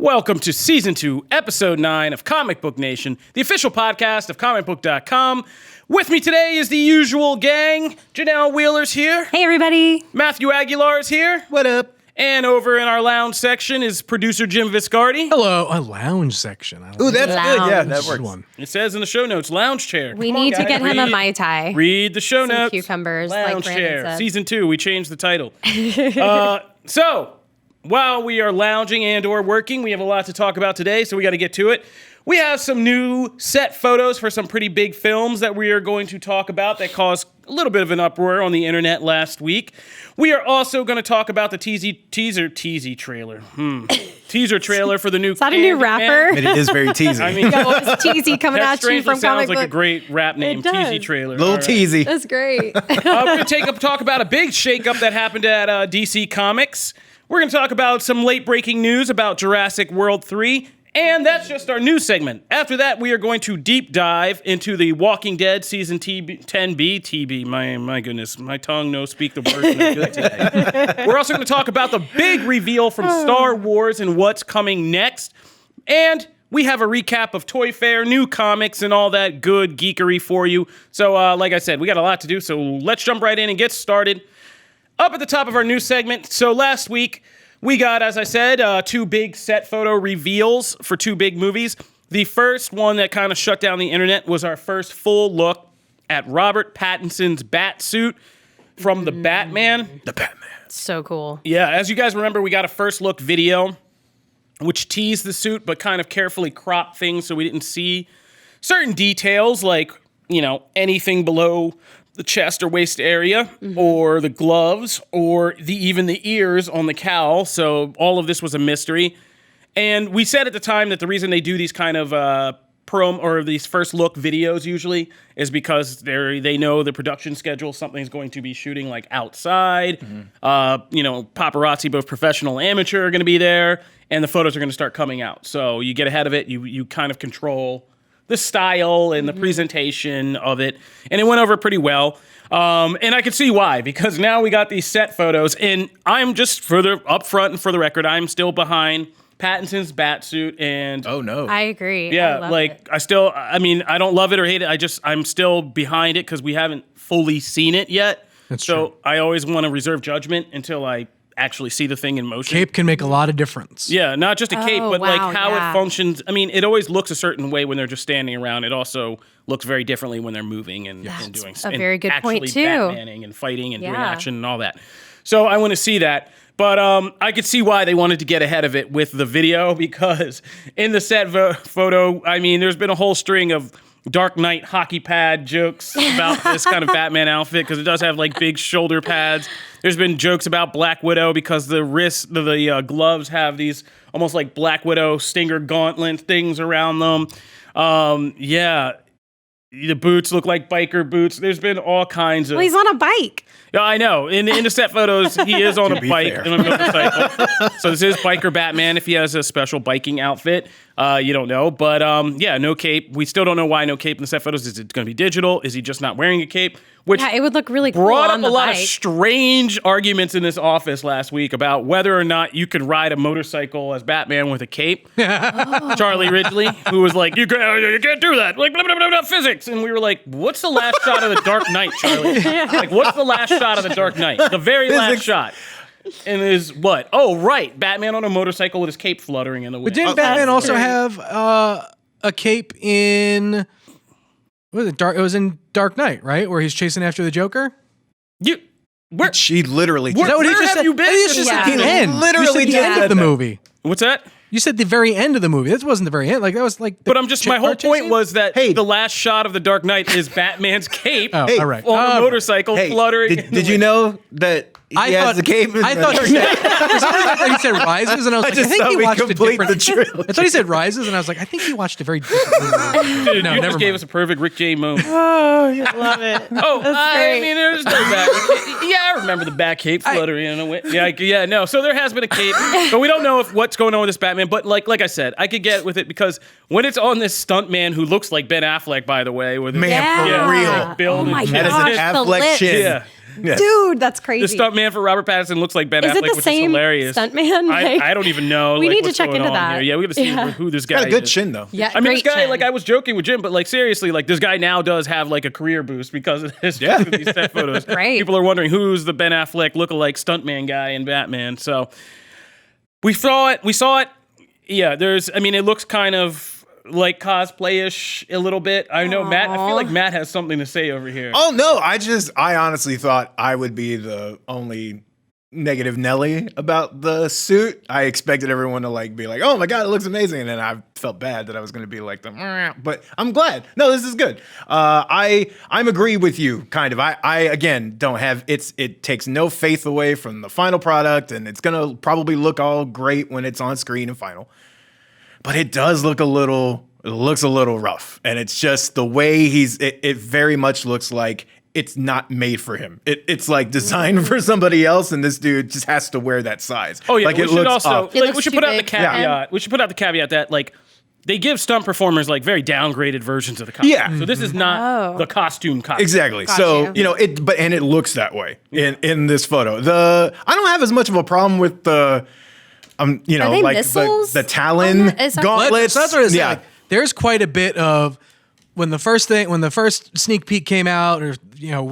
Welcome to Season 2, Episode 9 of Comic Book Nation, the official podcast of Comicbook.com. With me today is the usual gang. Janelle Wheeler's here. Hey, everybody. Matthew Aguilar's here. What up? And over in our lounge section is producer Jim Viscardi. Hello, a lounge section. Ooh, that's Lounge. good. Yeah, that Good works. one. It says in the show notes, lounge chair. We Come on, need to guys. get him a Read- Mai Tai. Read the show Some notes. cucumbers, Lounge like Brandon chair. said. Season 2, we changed the title. So, while we are lounging and or working, we have a lot to talk about today, so we got to get to it. We have some new set photos for some pretty big films that we are going to talk about that caused a little bit of an uproar on the internet last week. We are also going to talk about the teaser trailer. Teaser trailer for the new Is that a new Candyman. rapper? It is very teasy. I mean, That was Teasy coming that at you strangely from sounds Comic like a Book. great rap name, It does. teasy trailer. little All right. teasy. That's great. We're going to talk about a big shakeup that happened at DC Comics. We're going to talk about some late-breaking news about Jurassic World 3, and that's just our news segment. After that, we are going to deep dive into the Walking Dead Season 10B. TB, my goodness, my tongue no speak the word good today. We're also going to talk about the big reveal from Star Wars and what's coming next, and we have a recap of Toy Fair, new comics, and all that good geekery for you. So, like I said, we got a lot to do, so let's jump right in and get started. Up at the top of our news segment, so last week, we got, as I said, two big set photo reveals for two big movies. The first one that kind of shut down the internet was our first full look at Robert Pattinson's Batsuit from the Batman. The Batman. So cool. Yeah, as you guys remember, we got a first look video which teased the suit but kind of carefully cropped things so we didn't see certain details like, you know, anything below the chest or waist area, or the gloves, or even the ears on the cowl. So all of this was a mystery. And we said at the time that the reason they do these kind of these first look videos usually is because they know the production schedule. Something's going to be shooting like outside. Paparazzi, both professional and amateur, are going to be there, and the photos are going to start coming out. So you get ahead of it. You kind of control the style and the presentation of it, and it went over pretty well. And I could see why, because now we got these set photos, and I'm just further up front and for the record, I'm still behind Pattinson's Batsuit, and Oh, no. I agree. yeah, I love like it. I don't love it or hate it. I'm still behind it because we haven't fully seen it yet. That's so true. I always want to reserve judgment until I actually see the thing in motion. Cape can make a lot of difference. Yeah, not just a cape, Oh, but like wow, how yeah. it functions. I mean, it always looks a certain way when they're just standing around. It also looks very differently when they're moving and doing a very good actually point, too. Batmaning and fighting and doing Yeah. action and all that. So I want to see that. But I could see why they wanted to get ahead of it with the video, because in the set photo, I mean, there's been a whole string of Dark Knight hockey pad jokes about this kind of Batman outfit, because it does have like big shoulder pads. There's been jokes about Black Widow because the gloves have these almost like Black Widow stinger gauntlet things around them. The boots look like biker boots. There's been all kinds of. Well, he's on a bike. Yeah, I know. In the set photos, he is on a be bike fair. and a motorcycle. So this is biker Batman. If he has a special biking outfit, you don't know. But no cape. We still don't know why no cape in the set photos. Is it going to be digital? Is he just not wearing a cape? Which Yeah, it would look really cool brought on up the a lot bike. of strange arguments in this office last week about whether or not you could ride a motorcycle as Batman with a cape. Charlie Ridgely, who was like, you can't do that. Like, blah, blah, blah, blah, physics. And we were like, what's the last shot of the Dark Knight, Charlie? Like, what's the last shot of the Dark Knight? The very last Physics. shot. And is what? Oh, right. Batman on a motorcycle with his cape fluttering in the wind. But didn't Batman also have a cape in... What was it? It was in Dark Knight, right? Where he's chasing after the Joker? She literally Where- Is that what he where just have said? you been I think it's since just the at the beginning? end. Literally You said the end said of the that. movie. What's that? You said the very end of the movie. That wasn't the very end. Like, that was like... But my whole point was that Hey. the last shot of the Dark Knight is Batman's cape Oh, Hey, all right. on a motorcycle Hey, fluttering. in the did you wind. know that he has the cape? I thought he said, for some reason I thought he said Rises, and I was like, I just think thought he we watched a complete different... the trilogy. I thought he said Rises, and I was like, I think he watched a very different movie. Dude, No, you never just gave mind. us a perfect Rick J. moment. Oh, I love it. I mean, there's no back. Yeah, I remember the back cape fluttering in a way. Yeah, no. So there has been a cape, but we don't know what's going on with this Batman. But like I said, I could get with it because when it's on this stunt man who looks like Ben Affleck, by the way, with his Man, Yeah. for real. build Oh my and That is gosh, an the Affleck lips. chin. Yeah. Yes. Dude, that's The crazy. stuntman for Robert Pattinson looks like Ben Is Affleck, it the which same is hilarious. stuntman? Like, I don't even know. we like, need to what's check going into on that. here. Yeah, we got to see Yeah. who this guy Got a good is. chin though. Yeah, I mean, this great guy, chin. like, I was joking with Jim, but like, seriously, like, this guy now does have like a career boost because of this. Yeah. Because of these set photos. Right. People are wondering who's the Ben Affleck lookalike stuntman guy in Batman. So we saw it. Yeah, it looks kind of like cosplay-ish a little bit. I know Matt. I feel like Matt has something to say over here. Oh no, I honestly thought I would be the only negative Nelly about the suit. I expected everyone to like be like, "Oh my god, it looks amazing," and then I felt bad that I was going to be like the. But I'm glad. No, this is good. I'm agree with you, kind of. I again don't have it takes no faith away from the final product, and it's gonna probably look all great when it's on screen and final. But it does look it looks a little rough. And it's just the way it very much looks like it's not made for him. It's like designed for somebody else, and this dude just has to wear that size. Oh yeah, like we should also It looks we should too put out the big. caveat. Yeah. We should put out the caveat that like they give stunt performers like very downgraded versions of the costume. Yeah. So this is not the costume. Exactly. Got So, you. it looks that way in this photo. I don't have as much of a problem with the they like missiles the on Talon that? Is that- gauntlets. So that's what I was saying. Yeah. Like, there's quite a bit of when the first sneak peek came out, or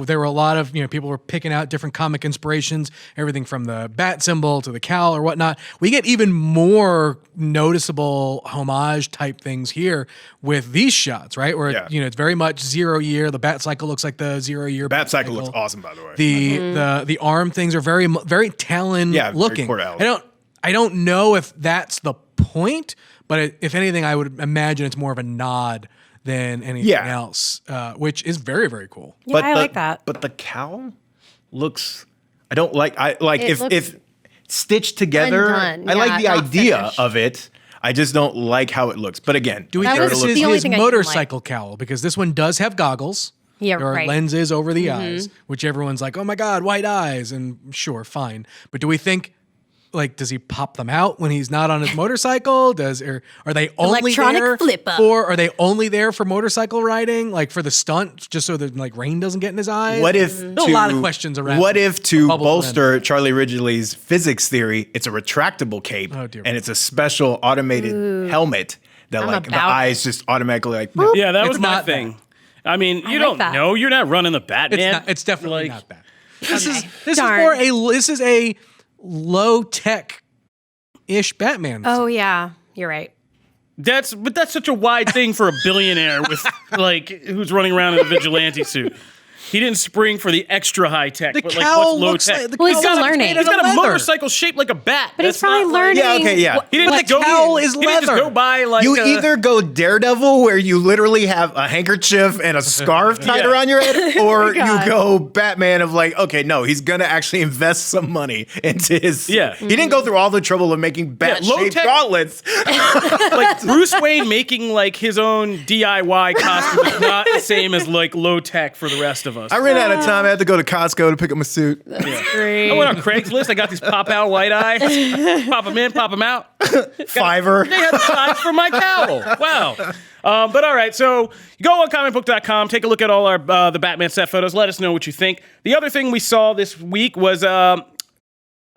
there were a lot of people were picking out different comic inspirations, everything from the bat symbol to the cowl or whatnot. We get even more noticeable homage type things here with these shots, right? Where Yeah. it's very much 0 year. The bat cycle looks like the 0 year. Bat cycle looks awesome, by the way. The arm things are very very Talon very looking. Cordalis. I don't know if that's the point, but if anything, I would imagine it's more of a nod than anything else, which is very, very cool. Yeah, I like that. But the cowl looks. I don't like. I like It looks if stitched together. undone. I like Yeah, the not idea finished. of it. I just don't like how it looks. But again, Do we That think was this is the only his thing I didn't motorcycle cowl? Because this one does have goggles. Yeah, There are right. lenses over the eyes, which everyone's like, oh my God, white eyes. And sure, fine. But do we think, like, does he pop them out when he's not on his motorcycle? Or are they only Electronic there flip-up. are they only there for motorcycle riding? Like for the stunt, just so that like rain doesn't get in his eyes? what if There's a lot of questions around. What if to bubble bolster Charlie Ridgely's physics theory, it's a retractable cape Oh, dear. and it's a special automated helmet that I'm like the about eyes just automatically like. Yeah, that It's was my not thing. I mean, you like don't that. know. You're not running the Batman. It's definitely Like, not that. This is Darn. this is a low tech ish Batman. Oh yeah, you're right. That's such a wide thing for a billionaire with like who's running around in a vigilante suit. He didn't spring for the extra high tech, The but like cowl what's low looks tech. like- the Well, he's cowl still is learning. made He's of got a leather. motorcycle shaped like a bat. But he's That's probably not like- learning. Yeah, okay, yeah. He didn't But just the go. cowl is He didn't just leather. go by like You a- either go Daredevil, where you literally have a handkerchief and a scarf tied Yeah. around your head, or you God. go Batman of like, okay, no, he's gonna actually invest some money into his. Yeah. He didn't go through all the trouble of making bat-shaped low-tech- gauntlets. like Bruce Wayne making like his own DIY costume is not the same as like low tech for the rest of us. I ran out of time. I had to go to Costco to pick up my suit. Great. I went on Craigslist. I got these pop out white eyes. Pop them in, pop them out. Fiverr. They had the size for my cowl. Wow. But all right, so you go on Comicbook.com, take a look at all our the Batman set photos. Let us know what you think. The other thing we saw this week was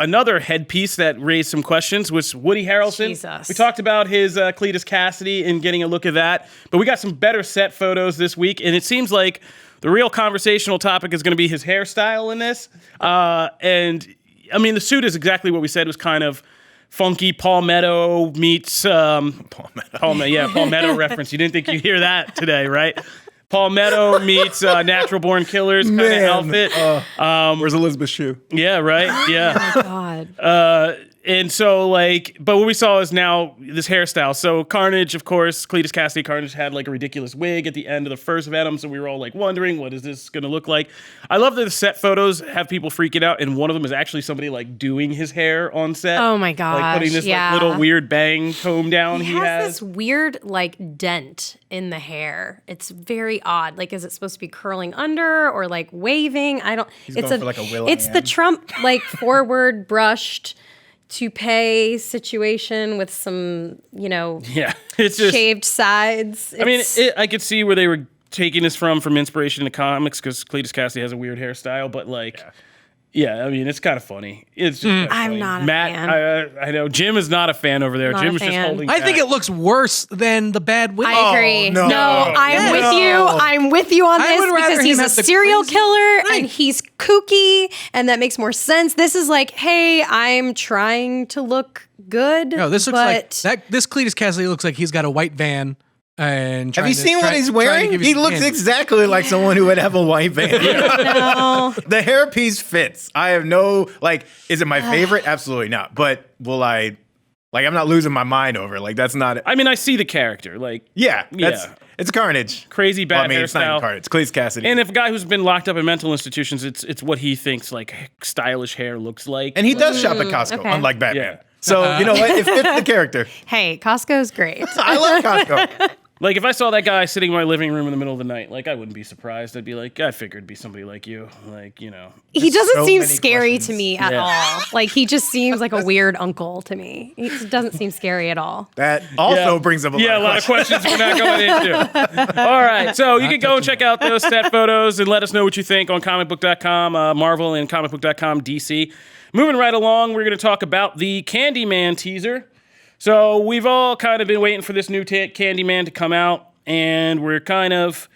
another headpiece that raised some questions was Woody Harrelson. Jesus. We talked about his Cletus Cassidy and getting a look at that, but we got some better set photos this week, and it seems like the real conversational topic is going to be his hairstyle in this. And I mean, the suit is exactly what we said. It was kind of funky Palmetto meets Palmetto reference. You didn't think you'd hear that today, right? Palmetto meets Natural Born Killers kind of outfit. Where's Elizabeth Shue? Yeah, right. Yeah. God. And so, like, but what we saw is now this hairstyle. So Carnage, of course, Cletus Cassidy Carnage had like a ridiculous wig at the end of the first Venom. So we were all like wondering, what is this going to look like? I love that the set photos have people freaking out. And one of them is actually somebody like doing his hair on set. Oh my Like gosh. putting this yeah. like little weird bang comb down He has this weird like dent in the hair. It's very odd. Like, is it supposed to be curling under or like waving? I don't. It's going for, like, a Will.i.am. It's the Trump like forward brushed toupee situation with some Yeah. It's just, shaved sides. I mean, It's- I could see where they were taking this from inspiration in the comics because Cletus Cassidy has a weird hairstyle, but like. Yeah, I mean, it's kind of funny. It's just I'm not a Matt, fan. I know Jim is not a fan over there. Not Jim a is just fan. holding I think back. it looks worse than the Bad Witch. I agree. no. I'm with you. I'm with you on I this would rather because him he's a have the serial crazy- killer Right. and he's kooky, and that makes more sense. This is like, hey, I'm trying to look good. No, this looks but like this Cletus Cassidy looks like he's got a white van and Have you seen what he's wearing? He looks exactly like someone who would have a white van. no. The hairpiece fits. I have no, like, is it my favorite? Absolutely not. But will I, like, I'm not losing my mind over it. Like, that's not, I mean, I see the character, like it's Carnage. crazy Well, bad I mean, it's not even hairstyle. Carnage. It's Cletus Cassidy. And if a guy who's been locked up in mental institutions, it's what he thinks like stylish hair looks like. And he does shop at Costco, okay. unlike Batman. Yeah. So, you know what? It fits the character. Hey, Costco's great. I love Costco. Like if I saw that guy sitting in my living room in the middle of the night, like I wouldn't be surprised. I'd be like, I figured it'd be somebody like you, like you know. He doesn't so seem many scary questions. to me at Yeah. all. Like he just seems like a weird uncle to me. He just doesn't seem scary at all. That also brings up a lot of questions. questions we're not going into. All right, so you can go and check out those set photos and let us know what you think on Comicbook.com, Marvel, and Comicbook.com DC. Moving right along, we're going to talk about the Candyman teaser. So we've all kind of been waiting for this new Candyman to come out, and we're kind of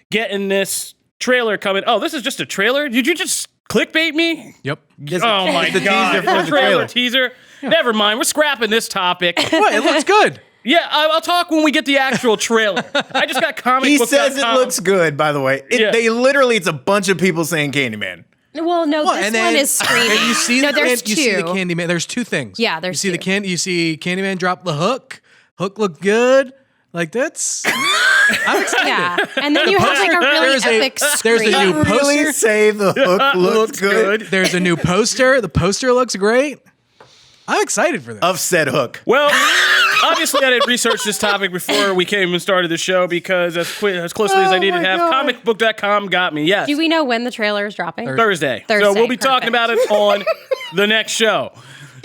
getting this trailer coming. Oh, this is just a trailer? Did you just clickbait me? Yep. Oh my the god! teaser for the trailer. teaser. Never mind. We're scrapping this topic. What? It looks good. Yeah, I'll talk when we get the actual trailer. I just got Comicbook.com. He says it looks good, by the way. Yeah. They literally, it's a bunch of people saying Candyman. Well, no, Well, this and then- one is screaming. And you see no, the there's you see the two. Candyman. There's two things. Yeah, there's you see two. You see Candyman drop the hook. Hook looked good. Like that's. I'm excited. Yeah, and then you have like a really There's epic there's a scream. new Really poster. say the hook looks good? There's a new poster. The poster looks great. I'm excited for this. Of said hook. Well, obviously, I didn't research this topic before we came and started the show because as closely as I needed to have, Comicbook.com got me. Yes, Do we know when the trailer is dropping? Thursday. Thursday, So we'll be talking perfect. about it on the next show.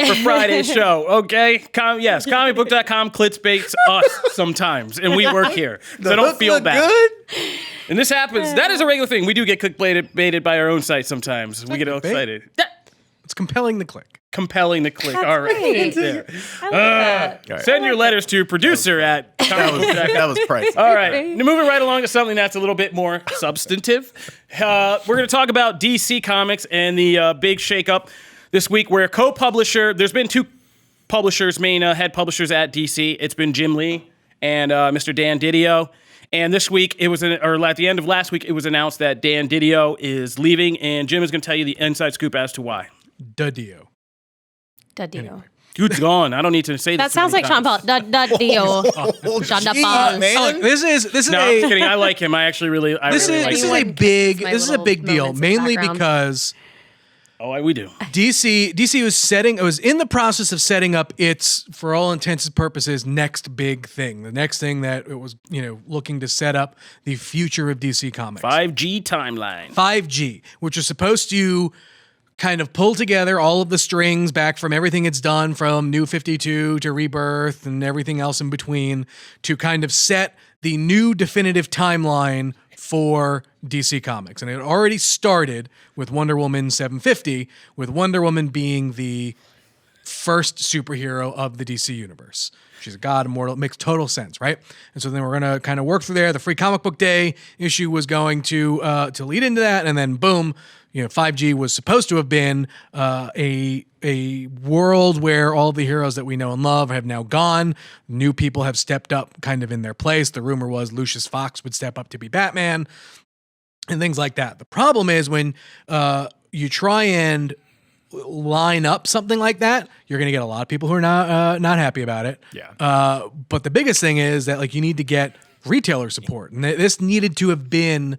For Friday's show, okay? Yes, Comicbook.com clickbaits us sometimes, and we work here, so The don't hook feel look bad. good? And this happens. That is a regular thing. We do get clickbaited by our own site sometimes. We get all clickbait. excited. It's compelling the click. Compelling the click. All right. great. There. I like that. Send your letters to producer at Comicbook.com. That was priceless. All right. Now, moving right along to something that's a little bit more substantive. We're going to talk about DC Comics and the big shakeup this week where co-publisher, there's been two publishers, main head publishers at DC. It's been Jim Lee and Mr. Dan Didio. And this week, or at the end of last week, it was announced that Dan Didio is leaving, and Jim is going to tell you the inside scoop as to why. Dudio. Dadio. Dude's gone. I don't need to say this. That sounds like Sean Paul. Dadio. Sean Jeez, Paul. man. Look, this is No, I'm just kidding. I like him. I actually really, this really is like this him. is a Anyone big my this is a little big deal, moments in the mainly background. because Oh, we do. DC was in the process of setting up its, for all intents and purposes, next big thing. The next thing that it was, looking to set up the future of DC Comics. 5G timeline. 5G, which is supposed to kind of pull together all of the strings back from everything it's done from New 52 to Rebirth and everything else in between to kind of set the new definitive timeline for DC Comics. And it already started with Wonder Woman 750, with Wonder Woman being the first superhero of the DC universe. She's a god, immortal. It makes total sense, right? And so then we're going to kind of work through there. The Free Comic Book Day issue was going to lead into that, and then boom, 5G was supposed to have been a world where all the heroes that we know and love have now gone. New people have stepped up kind of in their place. The rumor was Lucius Fox would step up to be Batman and things like that. The problem is when you try and line up something like that, you're going to get a lot of people who are not happy about it. Yeah. But the biggest thing is that you need to get retailer support, and this needed to have been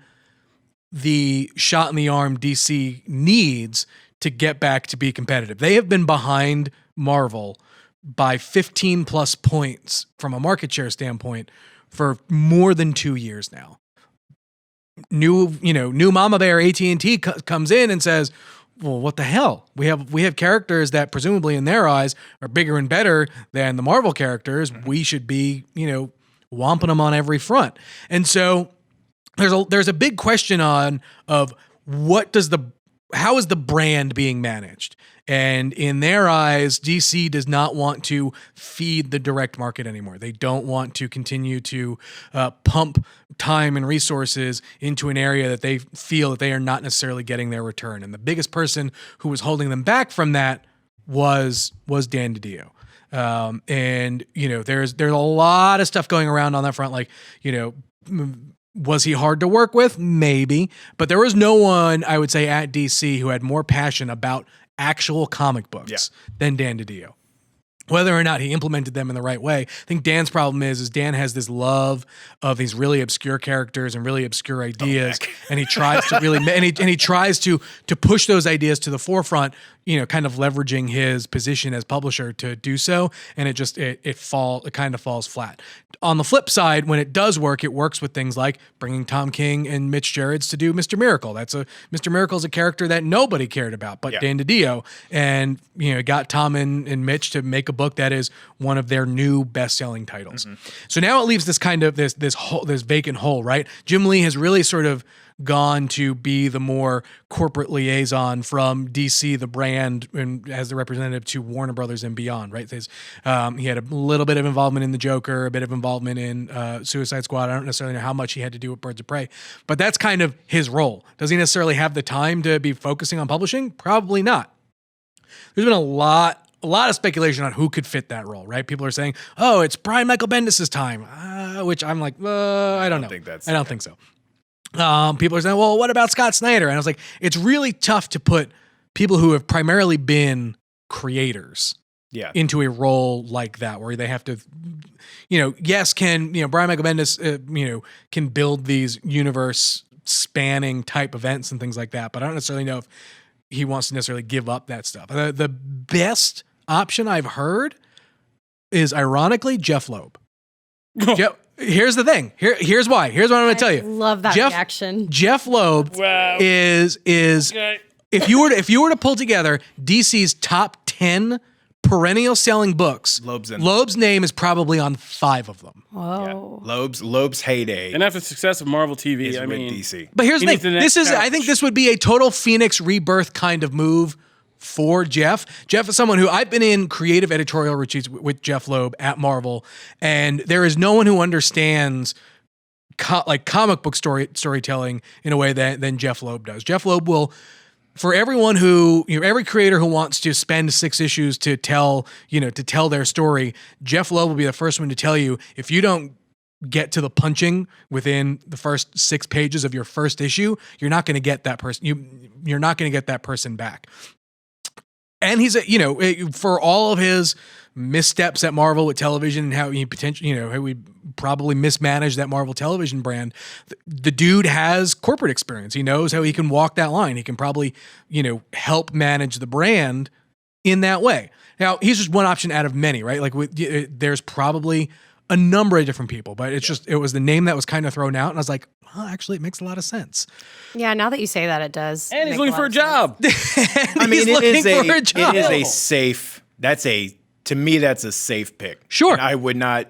the shot in the arm DC needs to get back to be competitive. They have been behind Marvel by 15 plus points from a market share standpoint for more than 2 years now. New Mama Bear AT&T comes in and says, well, what the hell? We have characters that presumably in their eyes are bigger and better than the Marvel characters. We should be, womping them on every front. And so there's a big question of how is the brand being managed? And in their eyes, DC does not want to feed the direct market anymore. They don't want to continue to pump time and resources into an area that they feel that they are not necessarily getting their return. And the biggest person who was holding them back from that was Dan DiDio. And there's a lot of stuff going around on that front. Like, was he hard to work with? Maybe, but there was no one, I would say, at DC who had more passion about actual comic books than Dan DiDio. Whether or not he implemented them in the right way, I think Dan's problem is Dan has this love of these really obscure characters and really obscure ideas, and he tries to really and he tries to push those ideas to the forefront. Kind of leveraging his position as publisher to do so, and it kind of falls flat. On the flip side, when it does work, it works with things like bringing Tom King and Mitch Gerads to do Mr. Miracle. Mr. Miracle is a character that nobody cared about, but Dan DiDio, and got Tom and Mitch to make a book that is one of their new best-selling titles. Mm-hmm. So now it leaves this kind of this vacant hole, right? Jim Lee has really sort of gone to be the more corporate liaison from DC, the brand, and as the representative to Warner Brothers and beyond, right? He had a little bit of involvement in the Joker, a bit of involvement in Suicide Squad. I don't necessarily know how much he had to do with Birds of Prey, but that's kind of his role. Does he necessarily have the time to be focusing on publishing? Probably not. There's been a lot of speculation on who could fit that role, right? People are saying, "Oh, it's Brian Michael Bendis' time," which I'm like, I don't know. I don't think so. People are saying, well, what about Scott Snyder? And I was like, it's really tough to put people who have primarily been creators into a role like that, where they have to, Brian Michael Bendis, can build these universe spanning type events and things like that. But I don't necessarily know if he wants to necessarily give up that stuff. The best option I've heard is, ironically, Jeff Loeb. Here's the thing. Here's why. Here's what I'm going to tell you. Love that reaction. Jeff Loeb is okay. If you were to pull together DC's top 10 perennial selling books, Loeb's name is probably on 5 of them. Whoa. Yeah. Loeb's heyday. And after the success of Marvel TV, DC. But here's the thing. I think this would be a total Phoenix rebirth kind of move for Jeff. Jeff is someone who I've been in creative editorial retreats with Jeff Loeb at Marvel, and there is no one who understands comic book storytelling in a way than Jeff Loeb does. Jeff Loeb will, for everyone who, every creator who wants to spend 6 issues to tell their story, Jeff Loeb will be the first one to tell you, if you don't get to the punching within the first 6 pages of your first issue, you're not going to get that person. You're not going to get that person back. And he's for all of his missteps at Marvel with television and how he how we probably mismanaged that Marvel television brand, the dude has corporate experience. He knows how he can walk that line. He can probably, help manage the brand in that way. Now, he's just one option out of many, right? Like there's probably a number of different people, but it was the name that was kind of thrown out. And I was like, well, actually, it makes a lot of sense. Yeah, now that you say that, it does. And he's looking for a job. I mean, it is a safe, to me, that's a safe pick. Sure. And I would not,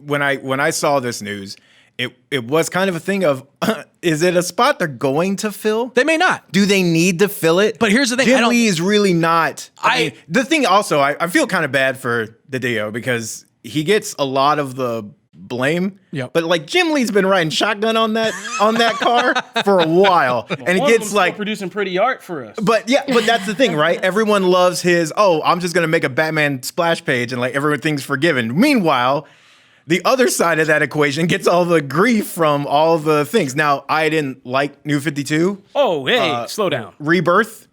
when I saw this news, it was kind of a thing of, is it a spot they're going to fill? They may not. Do they need to fill it? But here's the thing. Jim Lee is really not. The thing also, I feel kind of bad for DiDio because he gets a lot of the blame. Yep. But Jim Lee's been riding shotgun on that car for a while. And it gets producing pretty art for us. But that's the thing, right? Everyone loves his, I'm just going to make a Batman splash page and everything's forgiven. Meanwhile, the other side of that equation gets all the grief from all the things. Now, I didn't like New 52. Oh, hey, slow down. Rebirth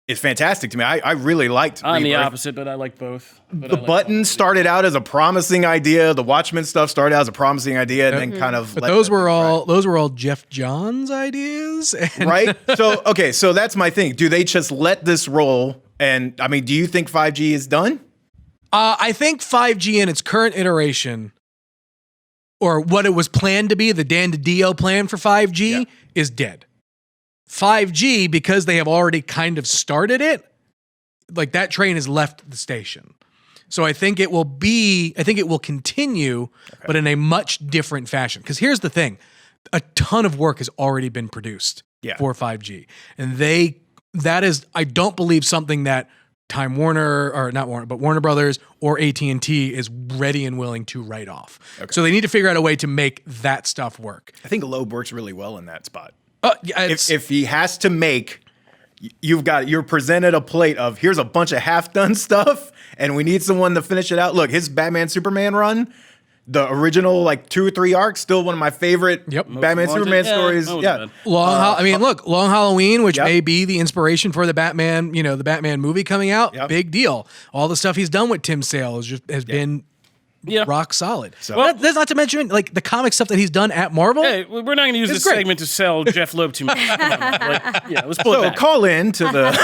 is fantastic to me. I really liked I'm Rebirth. the opposite, but I like both. The Button started out as a promising idea. The Watchmen stuff started out as a promising idea, and then kind of. But those were all Jeff Johns' ideas, right? So that's my thing. Do they just let this roll? And do you think 5G is done? I think 5G in its current iteration, or what it was planned to be, the Dan DiDio plan for 5G, is dead. 5G, because they have already kind of started it, that train has left the station. So I think it will continue, but in a much different fashion. Because here's the thing. a ton of work has already been produced for 5G. And I don't believe something that Time Warner, or not Warner, but Warner Brothers or AT&T is ready and willing to write off. Okay. So they need to figure out a way to make that stuff work. I think Loeb works really well in that spot. Yeah, if he has to make, you're presented a plate of, here's a bunch of half-done stuff, and we need someone to finish it out. Look, his Batman Superman run, the original 2 or 3 arcs, still one of my favorite Batman Superman stories. Yeah. Long Halloween, which may be the inspiration for the Batman, the Batman movie coming out. Big deal. All the stuff he's done with Tim Sale has been rock solid. So, that's not to mention the comic stuff that he's done at Marvel. Hey, we're not going to use this segment to sell Jeff Loeb too much. Let's pull it back. Call in to the.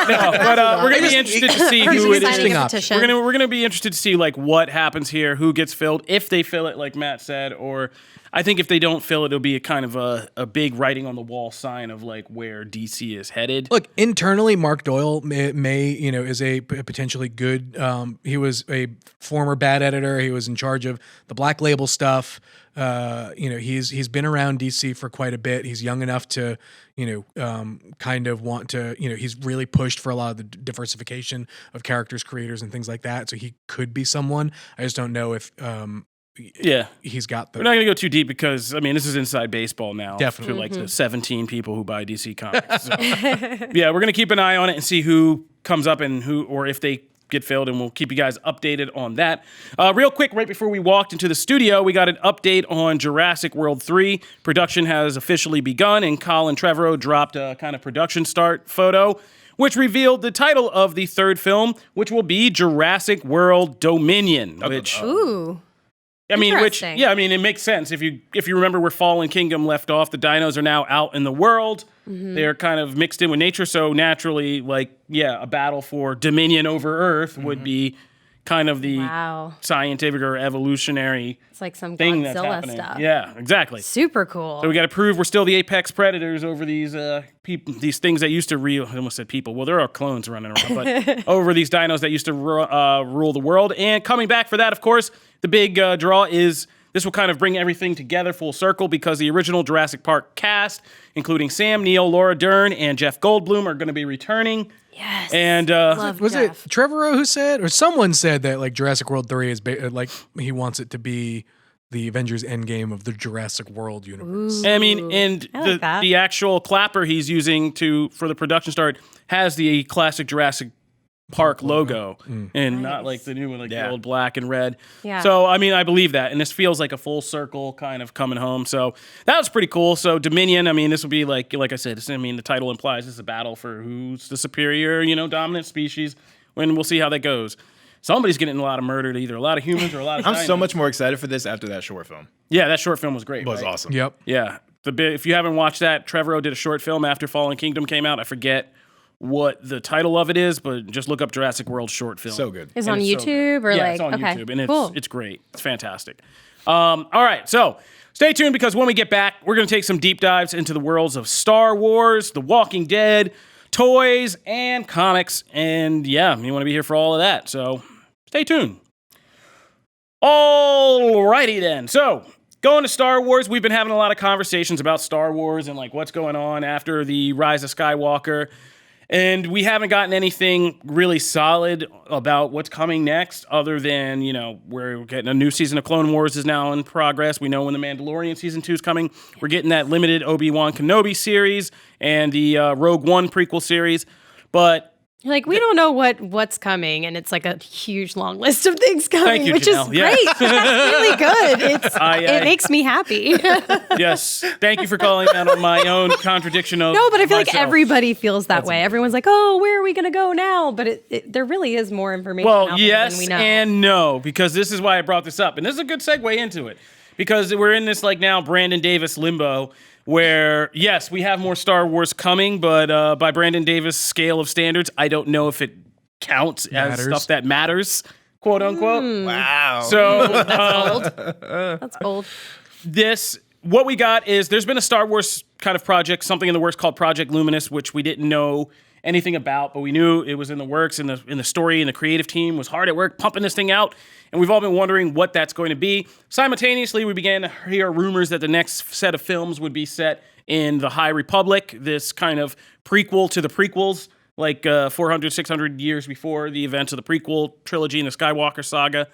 But we're going to be interested to see who it is. We're going to be interested to see what happens here, who gets filled, if they fill it, like Matt said, or I think if they don't fill it, it'll be a kind of a big writing on the wall sign of where DC is headed. Look, internally, Mark Doyle may is a potentially good. He was a former bad editor. He was in charge of the Black Label stuff. He's been around DC for quite a bit. He's young enough to kind of want to. He's really pushed for a lot of the diversification of characters, creators, and things like that. So he could be someone. I just don't know if. He's got the. We're not going to go too deep because this is inside baseball now. Definitely, to the 17 people who buy DC comics. So, we're going to keep an eye on it and see who comes up and who, or if they get filled, and we'll keep you guys updated on that. Real quick, right before we walked into the studio, we got an update on Jurassic World 3. Production has officially begun, and Colin Trevorrow dropped a kind of production start photo, which revealed the title of the third film, which will be Jurassic World Dominion. Ooh. It makes sense. If you remember where Fallen Kingdom left off, the dinos are now out in the world. Mm-hmm. They're kind of mixed in with nature, so naturally, a battle for dominion over Earth would be kind of the scientific or evolutionary it's like some thing Godzilla that's happening. stuff. Yeah, exactly. Super cool. So we got to prove we're still the apex predators over these these things that used to I almost said people. Well, there are clones running around, but over these dinos that used to rule the world. And coming back for that, of course, the big draw is this will kind of bring everything together full circle because the original Jurassic Park cast, including Sam Neill, Laura Dern, and Jeff Goldblum, are going to be Yes. And was Jeff. it Trevorrow who said, or someone said that Jurassic World 3 is he wants it to be the Avengers Endgame of the Jurassic World universe. Ooh, and the actual clapper he's using for the production start has the classic Jurassic Park logo and not the new one, the old black and red. Yeah. So, I believe that. And this feels like a full circle kind of coming home. So that was pretty cool. So Dominion, this will be like I said, the title implies it's a battle for who's the superior, dominant species. And we'll see how that goes. Somebody's getting a lot of murdered, either a lot of humans or a lot of I'm so much more excited for this after that short film. Yeah, that short film was great. It was awesome. Yep. Yeah. If you haven't watched that, Trevorrow did a short film after Fallen Kingdom came out. I forget what the title of it is, but just look up Jurassic World short film. So good. It's on YouTube it's on YouTube, and it's great. It's fantastic. All right, so stay tuned because when we get back, we're going to take some deep dives into the worlds of Star Wars, The Walking Dead, toys, and comics, and you want to be here for all of that, so stay tuned. Alrighty then, so going to Star Wars, we've been having a lot of conversations about Star Wars and what's going on after the Rise of Skywalker. And we haven't gotten anything really solid about what's coming next other than, we're getting a new season of Clone Wars is now in progress. We know when The Mandalorian Season 2 is coming. We're getting that limited Obi-Wan Kenobi series and the Rogue One prequel series. But we don't know what's coming, and it's a huge long list of things coming, you, which Janelle. is great. That's really good. It makes me happy. Yes, thank you for calling out on my own contradiction of No, but I feel myself. like everybody feels that way. Everyone's like, "Oh, where are we going to go now?" But there really is more information out there than we know. And no, because this is why I brought this up, and this is a good segue into it, because we're in this now Brandon Davis limbo. Where, yes, we have more Star Wars coming, but by Brandon Davis' scale of standards, I don't know if it counts as stuff that matters, quote unquote. Wow. So That's old. That's old. What we got is there's been a Star Wars kind of project, something in the works called Project Luminous, which we didn't know anything about, but we knew it was in the works, and the story, and the creative team was hard at work pumping this thing out, and we've all been wondering what that's going to be. Simultaneously, we began to hear rumors that the next set of films would be set in the High Republic, this kind of prequel to the prequels, like 400, 600 years before the events of the prequel trilogy and the Skywalker saga.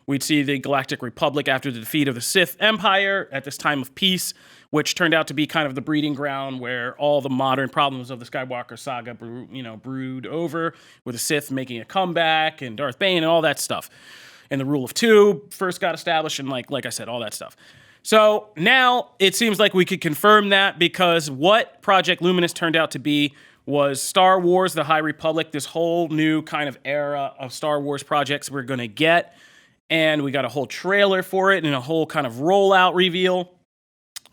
We'd see the Galactic Republic after the defeat of the Sith Empire at this time of peace, which turned out to be kind of the breeding ground where all the modern problems of the Skywalker saga brewed over, with the Sith making a comeback and Darth Bane and all that stuff. And the Rule of Two first got established, and like I said, all that stuff. So now it seems like we could confirm that, because what Project Luminous turned out to be was Star Wars, the High Republic, this whole new kind of era of Star Wars projects we're going to get. And we got a whole trailer for it and a whole kind of rollout reveal.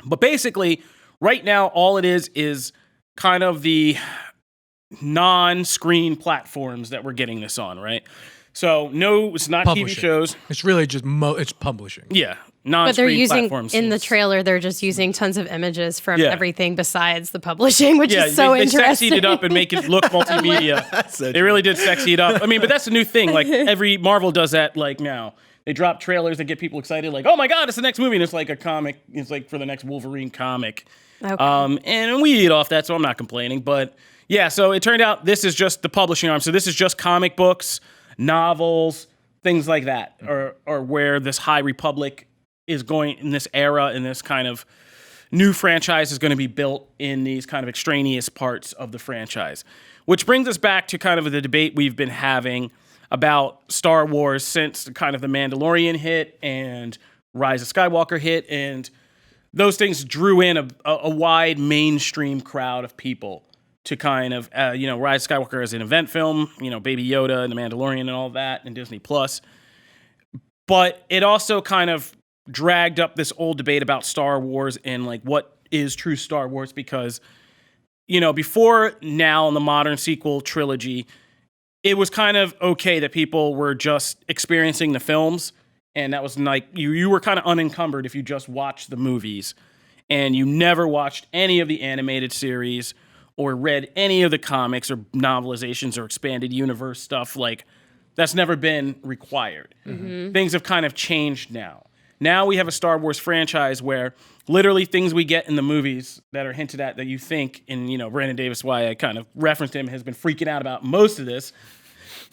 But basically, right now, all it is kind of the non-screen platforms that we're getting this on, right? So, no, it's not Publishing. TV shows. It's really just it's publishing. Yeah, But non-screen they're using, platforms. in the trailer, they're just using tons of images from everything besides the publishing, which is so they interesting. sexied it up and make it look multimedia. They really did sexy it up. I mean, but that's a new thing. Like, every Marvel does that, like, now. They drop trailers that get people excited, like, oh my God, it's the next movie. And it's like a comic. It's like for the next Wolverine comic. Okay. And we eat off that, so I'm not complaining. But yeah, so it turned out this is just the publishing arm. So this is just comic books, novels, things like that, or where this High Republic is going in this era, in this kind of new franchise is going to be built in these kind of extraneous parts of the franchise. Which brings us back to kind of the debate we've been having about Star Wars since kind of The Mandalorian hit and Rise of Skywalker hit, and those things drew in a wide mainstream crowd of people to kind of, Rise of Skywalker as an event film, Baby Yoda and The Mandalorian and all that, and Disney Plus. But it also kind of dragged up this old debate about Star Wars and like what is true Star Wars, because, before now in the modern sequel trilogy, it was kind of okay that people were just experiencing the films, and that was like, you were kind of unencumbered if you just watched the movies, and you never watched any of the animated series or read any of the comics or novelizations or expanded universe stuff. Like, that's never been required. Mm-hmm. Things have kind of changed now. Now we have a Star Wars franchise where literally things we get in the movies that are hinted at that you think, and Brandon Davis, why I kind of referenced him, has been freaking out about most of this.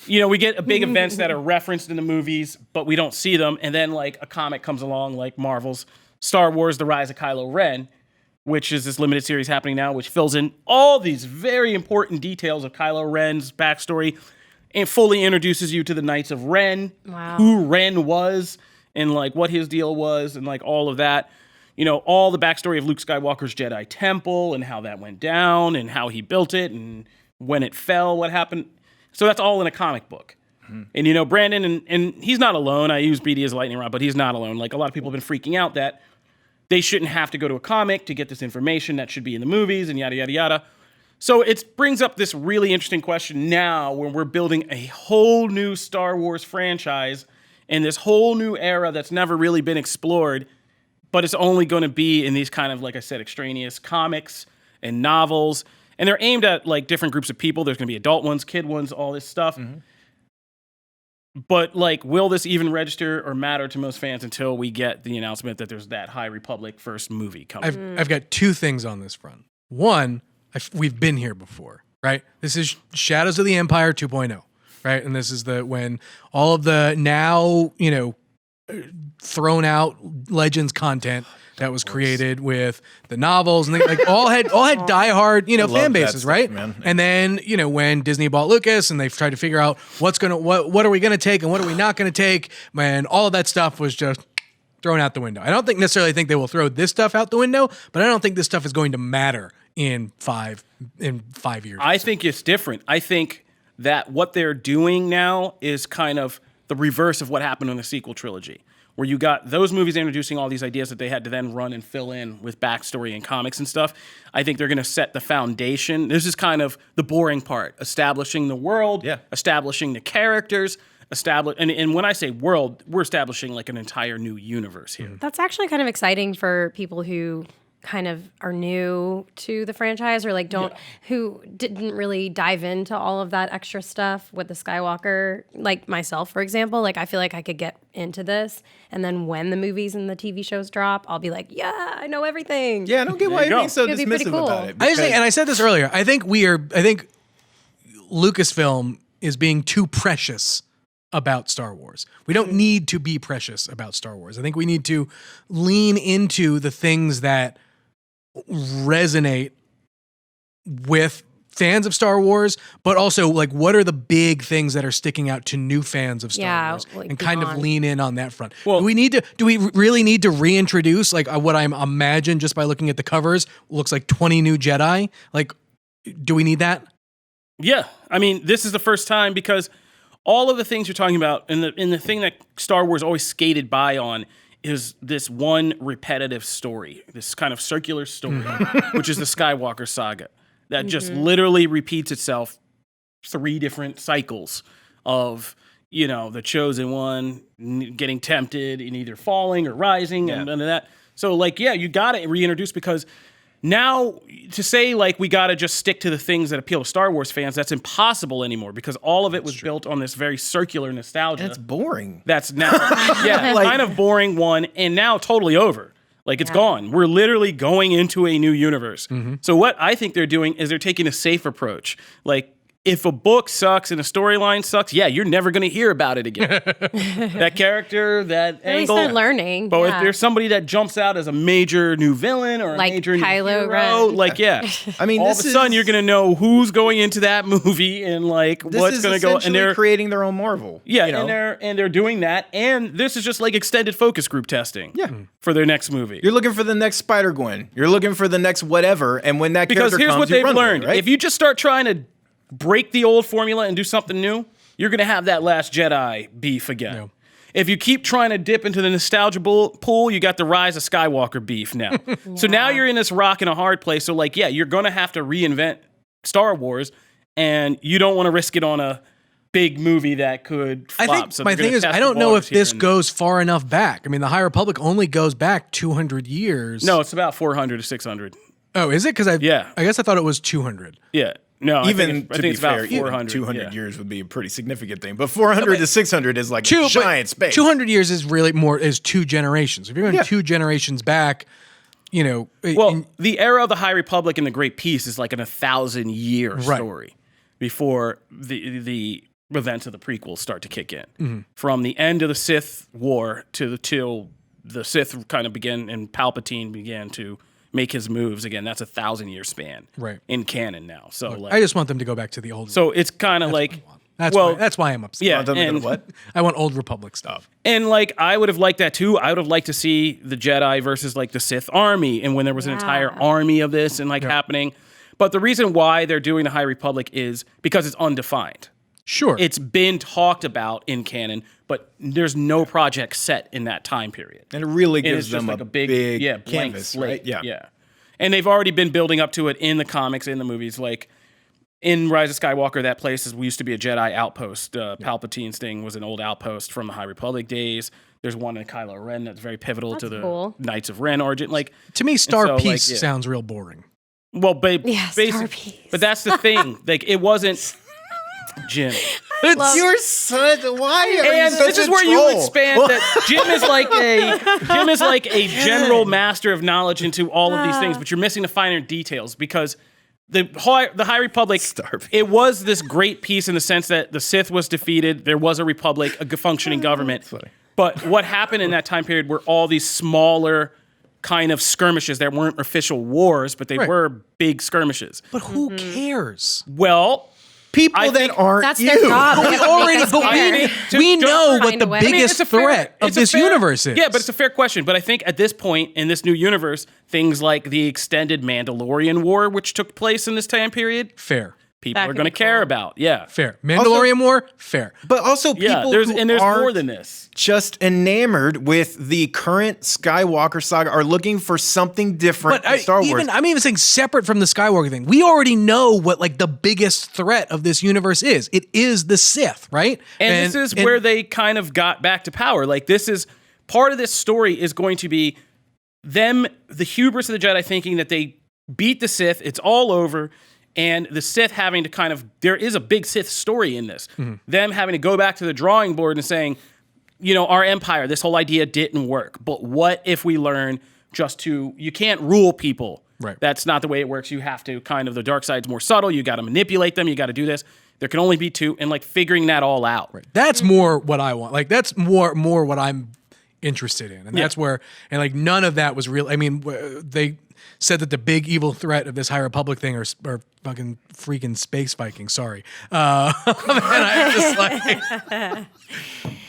We get big events that are referenced in the movies, but we don't see them. And then like a comic comes along, like Marvel's Star Wars: The Rise of Kylo Ren, which is this limited series happening now, which fills in all these very important details of Kylo Ren's backstory and fully introduces you to the Knights of Ren, who Ren was, and like what his deal was, and like all of that. All the backstory of Luke Skywalker's Jedi Temple and how that went down and how he built it and when it fell, what happened. So that's all in a comic book. Mm-hmm. And Brandon, and he's not alone. I use BD as a lightning rod, but he's not alone. Like, a lot of people have been freaking out that they shouldn't have to go to a comic to get this information that should be in the movies and yada, yada, yada. So it brings up this really interesting question now when we're building a whole new Star Wars franchise in this whole new era that's never really been explored, but it's only going to be in these kind of, like I said, extraneous comics and novels. And they're aimed at like different groups of people. There's going to be adult ones, kid ones, all this stuff. Mm-hmm. But like, will this even register or matter to most fans until we get the announcement that there's that High Republic first movie coming? I've got two things on this front. One, we've been here before, right? This is Shadows of the Empire 2.0, right? And this is when all of the now, thrown out Legends content that was created with the novels and like all had diehard, fan bases, stuff, right? Man. And then, when Disney bought Lucas and they've tried to figure out what are we going to take and what are we not going to take, man, all of that stuff was just thrown out the window. I don't necessarily think they will throw this stuff out the window, but I don't think this stuff is going to matter in 5 years. I think it's different. I think that what they're doing now is kind of the reverse of what happened in the sequel trilogy, where you got those movies introducing all these ideas that they had to then run and fill in with backstory and comics and stuff. I think they're going to set the foundation. This is kind of the boring part, establishing the world, establishing the characters, and when I say world, we're establishing like an entire new universe here. That's actually kind of exciting for people who kind of are new to the franchise or like who didn't really dive into all of that extra stuff with the Skywalker, like myself, for example. Like I feel like I could get into this, and then when the movies and the TV shows drop, I'll be like, yeah, I know everything. Yeah, I don't get why you're being so It'd be pretty dismissive cool. about it. I just think, and I said this earlier, I think Lucasfilm is being too precious about Star Wars. We don't need to be precious about Star Wars. I think we need to lean into the things that resonate with fans of Star Wars, but also like what are the big things that are sticking out to new fans of Star Wars, like and kind of beyond. lean in on that front. Well- do we really need to reintroduce like what I'm imagine just by looking at the covers looks like 20 new Jedi? Like, do we need that? Yeah, I mean, this is the first time because all of the things you're talking about, and the thing that Star Wars always skated by on is this one repetitive story, this kind of circular story, which is the Skywalker saga, that just literally repeats itself 3 different cycles of, the chosen one getting tempted and either falling or rising and none of that. So, like, you got to reintroduce because now to say, like, we got to just stick to the things that appeal to Star Wars fans, that's impossible anymore because all of it was built on this very circular nostalgia. That's boring. That's now, kind of boring one, and now totally over. Like, it's gone. We're literally going into a new universe. So what I think they're doing is they're taking a safe approach. Like, if a book sucks and a storyline sucks, you're never going to hear about it again. That character, that At least angle. they're learning. But if there's somebody that jumps out as a major new villain or Like a major new Kylo hero, Ren. like, I mean, all of a sudden you're going to know who's going into that movie and like what's going to go. And they're creating their own Marvel. And they're doing that. And this is just like extended focus group testing. For their next movie. You're looking for the next Spider-Gwen. You're looking for the next whatever. And when that Because character here's comes, what you they've run with it, learned: right? if you just start trying to break the old formula and do something new, you're going to have that Last Jedi beef again. Yeah. If you keep trying to dip into the nostalgia pool, you got the Rise of Skywalker beef now. So now you're in this rock and a hard place. So like, you're going to have to reinvent Star Wars, and you don't want to risk it on a big movie that could flop. I think So my they're gonna thing is, test I the don't know waters if here this and- goes far enough back. I mean, the High Republic only goes back 200 years. No, it's about 400 to 600. Oh, is it? Because I guess I thought it was 200. Yeah. No, I Even think to be it's about fair, 400. 200 years would be a pretty significant thing. But 400 to 600 is like a But giant space. 200 years is really more is 2 generations. If you're going 2 generations back, Well, the era of the High Republic and the Great Peace is like an 1,000-year story before the events of the prequels start to kick in. From the end of the Sith War till the Sith kind of began and Palpatine began to make his moves again. That's 1,000-year span, in canon now. So like, I just want them to go back to the old. so it's kind of like, that's why I'm upset. yeah, Want them to go to and, what? I want old Republic stuff. and like I would have liked that too. I would have liked to see the Jedi versus like the Sith army, and when there was an entire army of this and like happening. But the reason why they're doing the High Republic is because it's undefined. Sure. It's been talked about in canon, but there's no project set in that time period. And it really And gives it's just them like a big blank canvas, slate. right? Yeah. And they've already been building up to it in the comics, in the movies. Like in Rise of Skywalker, that place used to be a Jedi outpost. Palpatine's thing was an old outpost from the High Republic days. There's one in Kylo Ren that's very pivotal to the cool. Knights of Ren origin. Like to me, Star so, Peace like, yeah. sounds real boring. well, Star Peace. but that's the thing. Like it wasn't Jim. You're such. Why are And you such this is a where you troll? expand that Jim is like a general master of knowledge into all of these things, but you're missing the finer details because the High Republic, it was this great piece in the sense that the Sith was defeated, there was a republic, a functioning government. But what happened in that time period were all these smaller kind of skirmishes that weren't official wars, but they were big skirmishes. But who cares? Well, People I that think aren't That's you. their job. We already, but we know what find the a way. I mean, biggest it's a fair- threat of it's a this fair- universe is. Yeah, but it's a fair question. But I think at this point in this new universe, things like the extended Mandalorian War, which took place in this time period, fair. people That are could going to be care cool. about. Yeah. Fair. Mandalorian War, fair. But also people Yeah, there's who more aren't than this. just enamored with the current Skywalker saga are looking for something different in Star Wars. I'm even saying separate from the Skywalker thing. We already know what like the biggest threat of this universe is. It is the Sith, right? And this is where they kind of got back to power. Like this is part of this story is going to be the hubris of the Jedi thinking that they beat the Sith, it's all over, and the Sith having to kind of, there is a big Sith story in this. Them having to go back to the drawing board and saying, our empire, this whole idea didn't work, but what if we learn you can't rule people. Right. That's not the way it works. You have to the dark side's more subtle. You got to manipulate them. You got to do this. There can only be two, and figuring that all out. Right. That's more what I want. Like that's more what I'm interested in, and that's where none of that was real. I mean, they said that the big evil threat of this High Republic thing are fucking freaking space Vikings. Sorry, and I'm just like.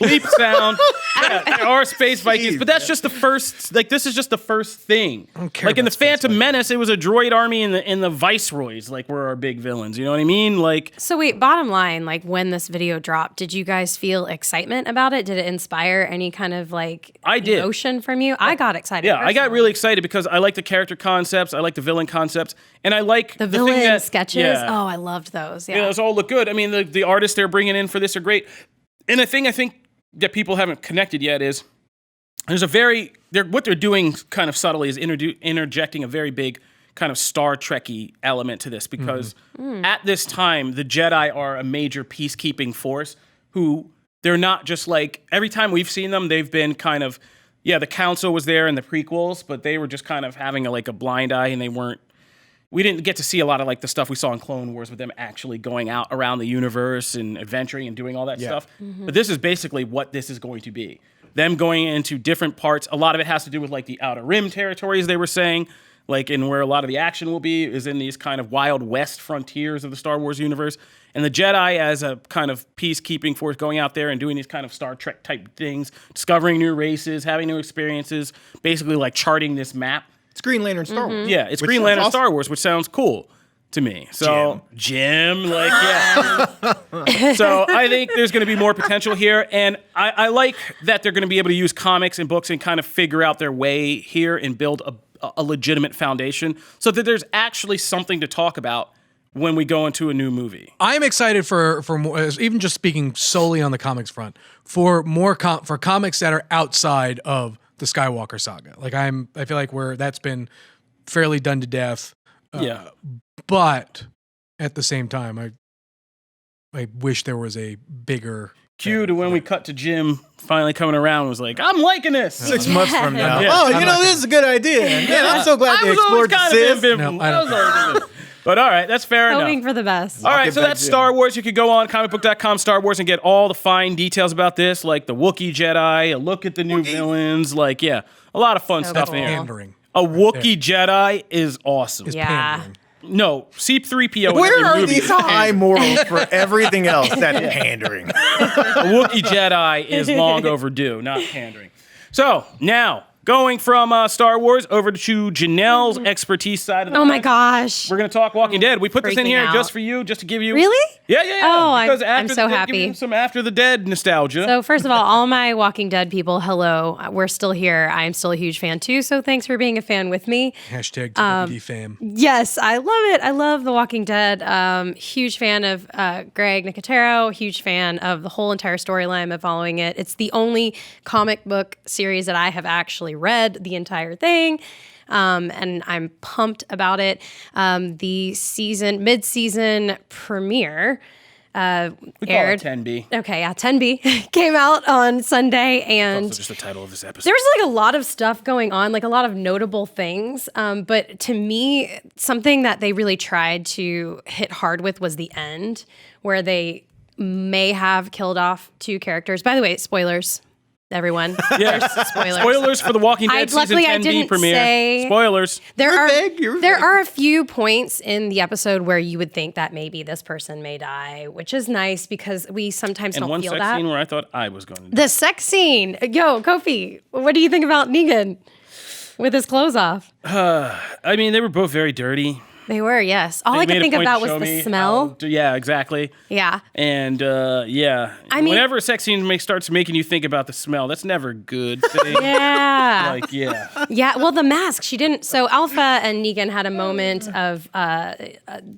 Bleep sound. Yeah, there are space Vikings, but that's just the first. This is just the first thing. I don't care in the about Space Phantom Menace, it was a droid army and the viceroys. Were our big villains. You know what I mean? So wait, bottom line, when this video dropped, did you guys feel excitement about it? Did it inspire any kind of I did. emotion from you? I got excited. Yeah, personally. I got really excited because I like the character concepts, I like the villain concepts, and I like the thing villain that, sketches. Yeah. Oh, I loved those. Yeah, Those all look good. I mean, the artists they're bringing in for this are great. And the thing I think that people haven't connected yet is what they're doing kind of subtly is interjecting a very big kind of Star Trek-y element to this because at this time, the Jedi are a major peacekeeping force who they're not just every time we've seen them, they've been kind of, the Council was there in the prequels, but they were just kind of having a blind eye and we didn't get to see a lot of the stuff we saw in Clone Wars with them actually going out around the universe and adventuring and doing all that stuff. But this is basically what this is going to be. Them going into different parts. A lot of it has to do with the Outer Rim territories they were saying, and where a lot of the action will be is in these kind of Wild West frontiers of the Star Wars universe. And the Jedi as a kind of peacekeeping force going out there and doing these kind of Star Trek type things, discovering new races, having new experiences, basically charting this map. It's Green Lantern Star Wars. Yeah, it's Which Green sounds Lantern awesome. Star Wars, which sounds cool to me. So Jim, So I think there's going to be more potential here, and I like that they're going to be able to use comics and books and kind of figure out their way here and build a legitimate foundation, so that there's actually something to talk about when we go into a new movie. I'm excited for more, even just speaking solely on the comics front, for more for comics that are outside of the Skywalker saga. I feel like that's been fairly done to death. But at the same time, I wish there was a bigger Cue to when we cut to Jim finally coming around and was like, I'm liking this. 6 months from now. Yeah. Oh, this is a good idea. Man, I'm so glad they explored the Sith. No, I don't But all right, that's fair enough. hoping for the best. All right, it so back that's to- Star Wars. You could go on comicbook.com, Star Wars, and get all the fine details about this, like the Wookiee Jedi, a look at the new villains, a lot of fun stuff cool. in here. pandering. A Wookiee Jedi is awesome. Is Yeah. pandering. No, C-3PO in Where every are movie these is high pandering. morals for everything else that's pandering? A Wookiee Jedi is long overdue, not pandering. So, now, going from Star Wars over to Janelle's expertise side of the Oh my fence. gosh. We're going to talk Walking Dead. We put this in Freaking here out. just for you, just to give you... Really? Yeah. Oh, because I'm after so the Dead, happy. give you some After the Dead nostalgia. So first of all my Walking Dead people, hello. We're still here. I'm still a huge fan too. So thanks for being a fan with me. Hashtag TWD fam. Yes, I love it. I love The Walking Dead. Huge fan of Greg Nicotero. Huge fan of the whole entire storyline of following it. It's the only comic book series that I have actually read the entire thing. And I'm pumped about it. The mid-season premiere we call aired. it 10B. Okay, yeah, 10B came out on Sunday, and Also just the title of this episode. there was a lot of stuff going on, a lot of notable things. But to me, something that they really tried to hit hard with was the end, where they may have killed off 2 characters. By the way, spoilers, everyone. Yeah. There's spoilers. Spoilers for The Walking Dead season luckily, I 10B didn't premiere. say- Spoilers. There You're are vague, you're there vague. are a few points in the episode where you would think that maybe this person may die, which is nice because we sometimes And don't one feel sex that. scene where I thought I was going to die. The sex scene. Yo, Kofi, what do you think about Negan with his clothes off? I mean, they were both very dirty. They were, yes. All They I could made a think point to about was show the me smell. yeah, exactly. Yeah. And I mean- whenever a sex scene starts making you think about the smell, that's never a good thing. Yeah. Yeah. Yeah. Well, the mask, she didn't. So Alpha and Negan had a moment of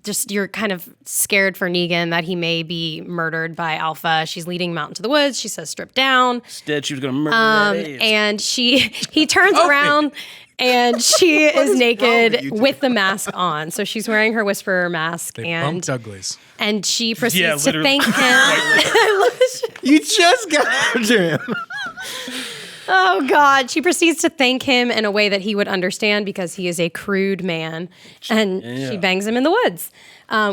just you're kind of scared for Negan that he may be murdered by Alpha. She's leading him out into the woods. She says, strip down. Instead, she was going to murder that ass. And he turns around and she is with naked you two? with the mask on. So she's wearing her Whisperer mask, They and bumped uglies. she proceeds to literally. thank him. You just got after him. Oh God! She proceeds to thank him in a way that he would understand because he is a crude man, and she bangs him in the woods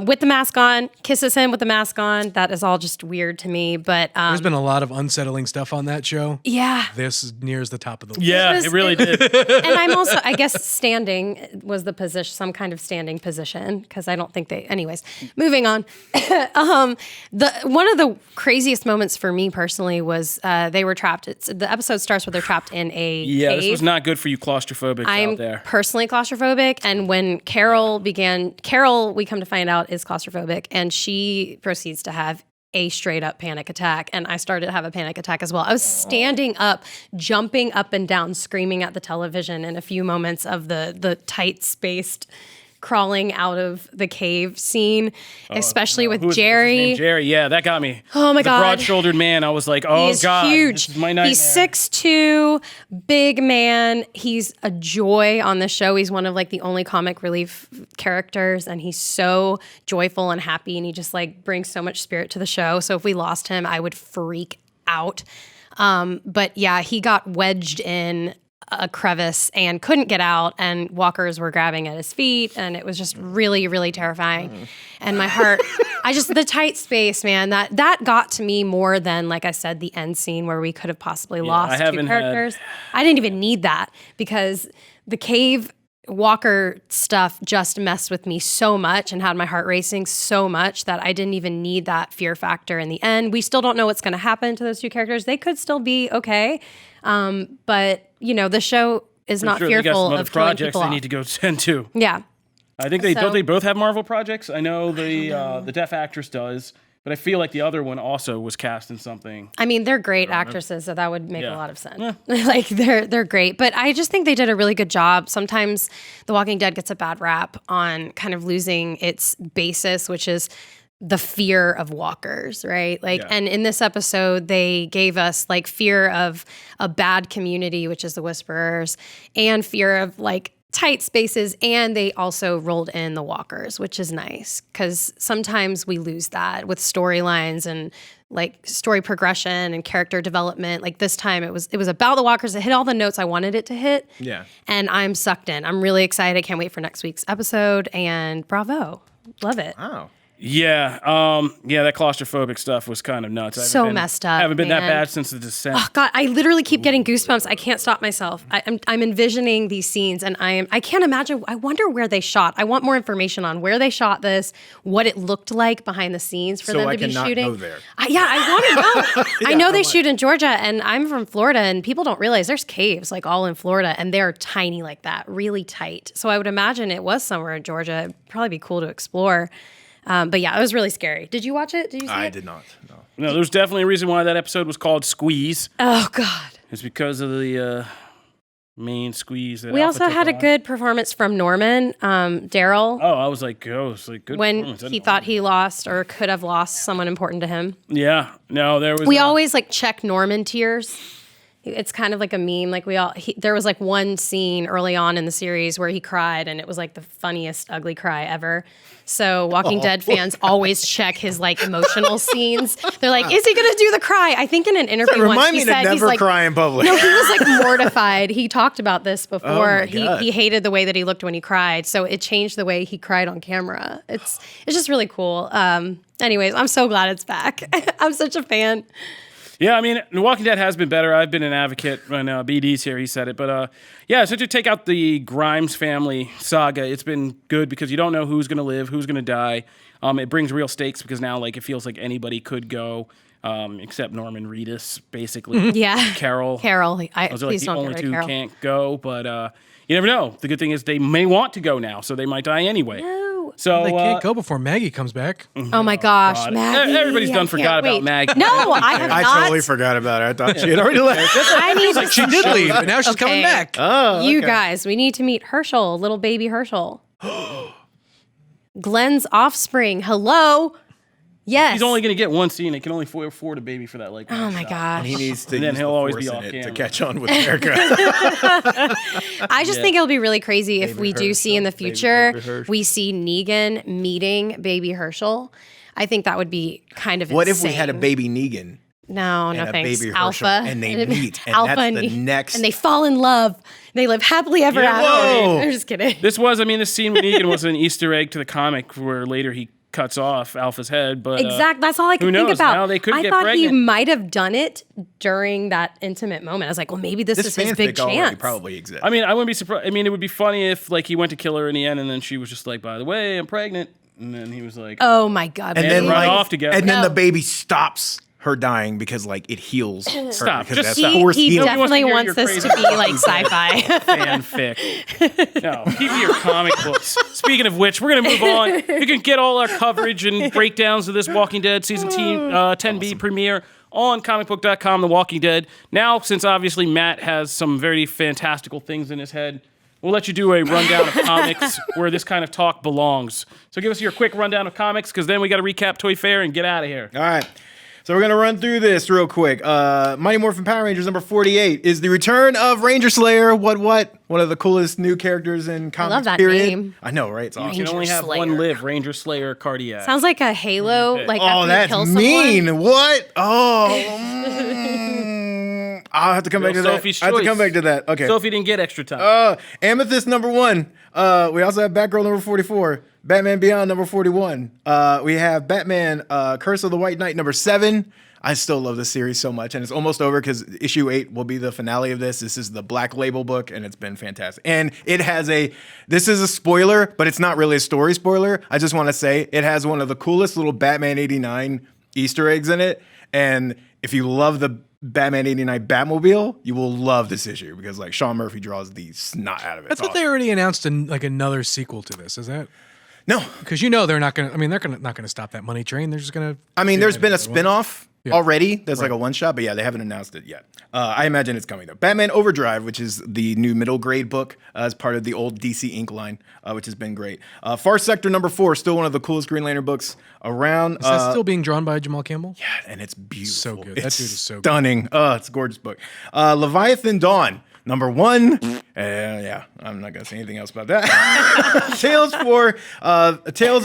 with the mask on. Kisses him with the mask on. That is all just weird to me. But There's been a lot of unsettling stuff on that show. yeah. This nears the top of the list. Yeah, was- it really did. And I'm also, I guess, standing was the position, some kind of standing position, because I don't think they. Anyways, moving on. The one of the craziest moments for me personally was they were trapped. The episode starts where they're trapped in a Yeah, cave. this was not good for you claustrophobics I'm out there. personally claustrophobic, and when Carol, we come to find out, is claustrophobic, and she proceeds to have a straight up panic attack, and I started to have a panic attack as well. I was standing up, jumping up and down, screaming at the television in a few moments of the tight spaced crawling out of the cave scene, especially with Who was his Jerry. name? Jerry, yeah, that got me. Oh my the God. broad-shouldered man. I was like, oh He's God, huge. this is my nightmare. He's 6'2", big man. He's a joy on the show. He's one of like the only comic relief characters, and he's so joyful and happy, and he just like brings so much spirit to the show. So if we lost him, I would freak out. But yeah, he got wedged in a crevice and couldn't get out, and walkers were grabbing at his feet, and it was just really, really terrifying. And my heart, the tight space, man, that got to me more than, like I said, the end scene where we could have possibly lost two haven't had- characters. I didn't even need that, because the cave walker stuff just messed with me so much and had my heart racing so much that I didn't even need that fear factor in the end. We still don't know what's going to happen to those two characters. They could still be okay. But you know, the show is not Sure, they got fearful some other of killing projects people they off. need to go send to. Yeah. I think they So- don't. They both have Marvel projects. I know the deaf actress does, but I feel like the other one also was cast in something. I mean, they're great actresses, so that would make a Yeah. lot of sense. Like they're great, but I just think they did a really good job. Sometimes The Walking Dead gets a bad rap on kind of losing its basis, which is the fear of walkers, right? Like, and in this episode, they gave us like fear of a bad community, which is the Whisperers, and fear of like tight spaces, and they also rolled in the walkers, which is nice because sometimes we lose that with storylines and like story progression and character development. Like this time it was about the walkers. It hit all the notes I wanted it to hit. Yeah. And I'm sucked in. I'm really excited. Can't wait for next week's episode, and bravo. Love it. Oh. Yeah, that claustrophobic stuff was kind of nuts. I haven't So been- messed up, Haven't been that man. bad since the descent. Oh God, I literally keep getting goosebumps. I can't stop myself. I'm envisioning these scenes, and I can't imagine. I wonder where they shot. I want more information on where they shot this, what it looked like behind the scenes for So them I to be cannot shooting. go there. I want to know. I know they shoot in Georgia, and I'm from Florida, and people don't realize there's caves like all in Florida, and they're tiny like that, really tight. So I would imagine it was somewhere in Georgia. It'd probably be cool to explore. But yeah, it was really scary. Did you watch it? Did you see I it? did not. No. No, there's definitely a reason why that episode was called Squeeze. Oh God. It's because of the main squeeze. That We Alpha also took had a on. good performance from Norman, Daryl, Oh, I was like, good. when performance. I he didn't thought he lost or could have lost someone important to him. Yeah, no, there was. We always like check Norman tears. It's kind of like a meme. Like there was like one scene early on in the series where he cried, and it was like the funniest ugly cry ever. So Walking Dead fans always check his like emotional scenes. They're like, is he gonna do the cry? I think in an interview once Remind he me to said he's never like, cry in public. no, he was like mortified. He talked about this before. my God. He hated the way that he looked when he cried, so it changed the way he cried on camera. It's just really cool. Anyways, I'm so glad it's back. I'm such a fan. Yeah, I mean, The Walking Dead has been better. I've been an advocate when BD's here. He said it, but yeah. So to take out the Grimes family saga, it's been good because you don't know who's going to live, who's going to die. It brings real stakes because now, like, it feels like anybody could go, except Norman Reedus, basically. Yeah. Carol. Those Those are like please the don't only get rid two of Carol. can't go, but you never know. The good thing is they may want to go now, so they might die anyway. No. So They can't go before Maggie comes back. Oh my gosh, God. Maggie! Everybody's done I forgot can't about wait. Maggie. No, I have I not. totally forgot about her. I thought she had already left. I need to She did leave, but now she's Okay. coming back. Oh, You okay. guys, we need to meet Herschel, little baby Herschel. Glenn's offspring. Hello. Yes. He's only going to get one scene. They can only afford a baby for that. Like, Oh my gosh. He needs to And then use he'll the always force be in off it to camera. catch on with America. I just think it'll be really crazy if we do see in the Baby future, Herschel. we see Negan meeting baby Herschel. I think that would be kind of What insane. if we had a baby Negan? No, and a thanks. baby Alpha. Herschel, and they meet, and Alpha that's the and next- And they fall in love. They live happily ever Yeah, after. whoa. I'm just kidding. this scene with Negan was an Easter egg to the comic where later he cuts off Alpha's head. But Exact. That's all I could think knows? about. Now they could I get thought pregnant. he might have done it during that intimate moment. I was like, well, maybe this is his big fanfic already chance. probably exists. I mean, I wouldn't be surprised. I mean, it would be funny if like he went to kill her in the end, and then she was just like, "By the way, I'm pregnant," and then he was like, Oh my God. and And then really? run like, off together. and then No. the baby stops her dying because like it heals her. Stop. Because Just that's stop. force He healing. definitely Nobody wants wants to hear this your to crazy be like sci-fi. fanfic. No, keep your comic books. Speaking of which, we're gonna move on. You can get all our coverage and breakdowns of this Walking Dead season 10B premiere on Comicbook.com. The Walking Dead. Now, since obviously Matt has some very fantastical things in his head, we'll let you do a rundown of comics where this kind of talk belongs. So give us your quick rundown of comics, because then we got to recap Toy Fair and get out of here. All right. So we're going to run through this real quick. Mighty Morphin Power Rangers number 48 is the return of Ranger Slayer. What? One of the coolest new characters in comics, love that period. name. I know, right? It's awesome. You can only have Slayer. one live, Ranger Slayer Cardiac. Sounds like a Halo. Like Oh, after you that's kill mean. someone. What? Oh. I'll have to come back to that. Sophie's I have to come choice. back to that. Okay. Sophie didn't get extra time. Amethyst number 1. We also have Batgirl number 44. Batman Beyond number 41. We have Batman Curse of the White Knight number 7. I still love this series so much, and it's almost over because issue 8 will be the finale of this. This is the Black Label book, and it's been fantastic. And it has this is a spoiler, but it's not really a story spoiler. I just want to say it has one of the coolest little Batman 89 Easter eggs in it. And if you love the Batman 89 Batmobile, you will love this issue because like Sean Murphy draws the snot out of it. I thought they already announced another sequel to this. Is that? No. Because they're not going to. I mean, they're not going to stop that money train. They're just going to. I mean, there's been a spin-off already. There's Right. like a one-shot, but yeah, they haven't announced it yet. I imagine it's coming though. Batman Overdrive, which is the new middle grade book as part of the old DC Ink line, which has been great. Far Sector number 4, still one of the coolest Green Lantern books around. Is that still being drawn by Jamal Campbell? Yeah, and it's beautiful. So good. That It's dude is so good. stunning. Oh, it's a gorgeous book. Leviathan Dawn. Number 1, yeah, I'm not gonna say anything else about that. Tales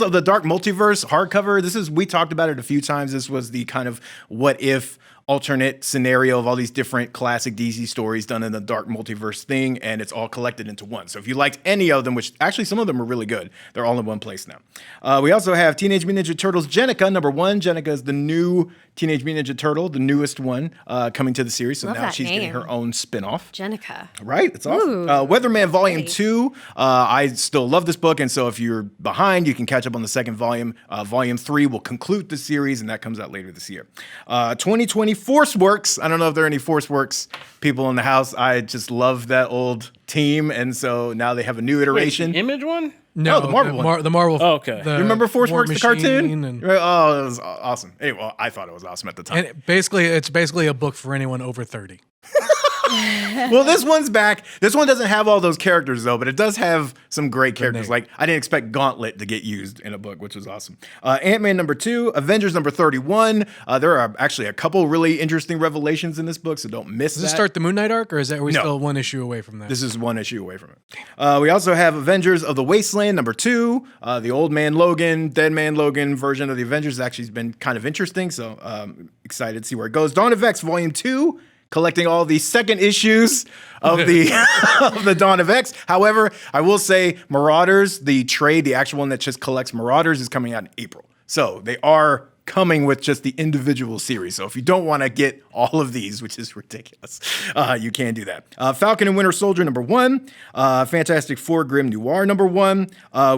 of the Dark Multiverse hardcover. We talked about it a few times. This was the kind of what if alternate scenario of all these different classic DC stories done in the Dark Multiverse thing, and it's all collected into one. So if you liked any of them, which actually some of them are really good, they're all in one place now. We also have Teenage Mutant Ninja Turtles Jennika, number 1. Jennika is the new Teenage Mutant Ninja Turtle, the newest one coming to the series. So Love now that she's getting name. her own spin-off. Jenica. Right, it's awesome. Ooh. Weatherman Volume Great. 2. I still love this book, and so if you're behind, you can catch up on the second volume. Volume 3 will conclude the series, and that comes out later this year. 2020 Force Works. I don't know if there are any Force Works people in the house. I just love that old team, and so now they have a new iteration. Image one? No, the Marvel one. The Marvel. Oh, okay. the You remember Force War Works, the Machine cartoon? And, Oh, it was awesome. Anyway, well, I thought it was awesome at the time. and it's basically a book for anyone over 30. Well, this one's back. This one doesn't have all those characters, though, but it does have some great characters. name. Like, I didn't expect Gauntlet to get used in a book, which was awesome. Ant-Man number 2, Avengers number 31. There are actually a couple really interesting revelations in this book, so don't miss Does that. this start the Moon Knight arc, or are we No. still one issue away from that? This is one issue away from it. We also have Avengers of the Wasteland number 2. The Old Man Logan, Dead Man Logan version of the Avengers has actually been kind of interesting, so excited to see where it goes. Dawn of X volume 2. Collecting all the second issues of the of the Dawn of X. However, I will say Marauders, the trade, the actual one that just collects Marauders, is coming out in April. So they are coming with just the individual series. So if you don't want to get all of these, which is ridiculous, you can do that. Falcon and Winter Soldier number 1. Fantastic Four Grim Noir number 1.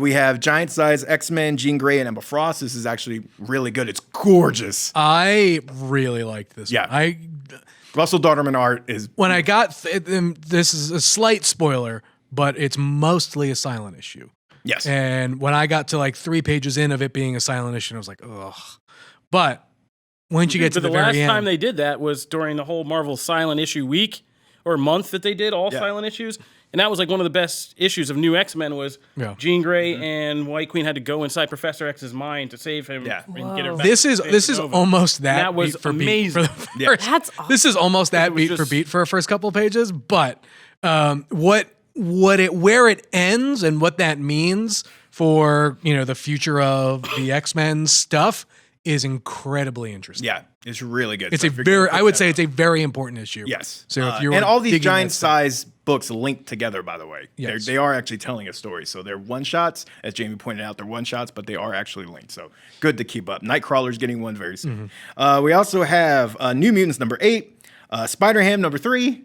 We have Giant Size X-Men, Jean Grey, and Emma Frost. This is actually really good. It's gorgeous. I really liked this. Yeah. one. Russell Dauterman art is When I got this is a slight spoiler, but it's mostly a silent issue. yes. And when I got to like 3 pages in of it being a silent issue, I was like, ugh. But once you get to But the the last very end, time they did that was during the whole Marvel silent issue week or month that they did all Yeah. silent issues. And that was like one of the best issues of New X-Men was Jean Grey and White Queen had to go inside Professor X's mind to save him. Yeah. And get her back This to is Nova. almost that, And that was beat for amazing. beat for the first. That's awesome. This is almost that beat for just- beat for our first couple of pages, but where it ends and what that means for the future of the X-Men stuff is incredibly interesting. Yeah, it's really good. It's So a if you're very, gonna I would pick say that it's a very important issue. Yes. So if you're and all these digging giant that stuff- size books link together, by the way. Yes. They are actually telling a story. So they're one shots, as Jamie pointed out, they're one shots, but they are actually linked. So good to keep up. Nightcrawler's getting one very soon. We also have New Mutants number 8, Spider-Ham number 3.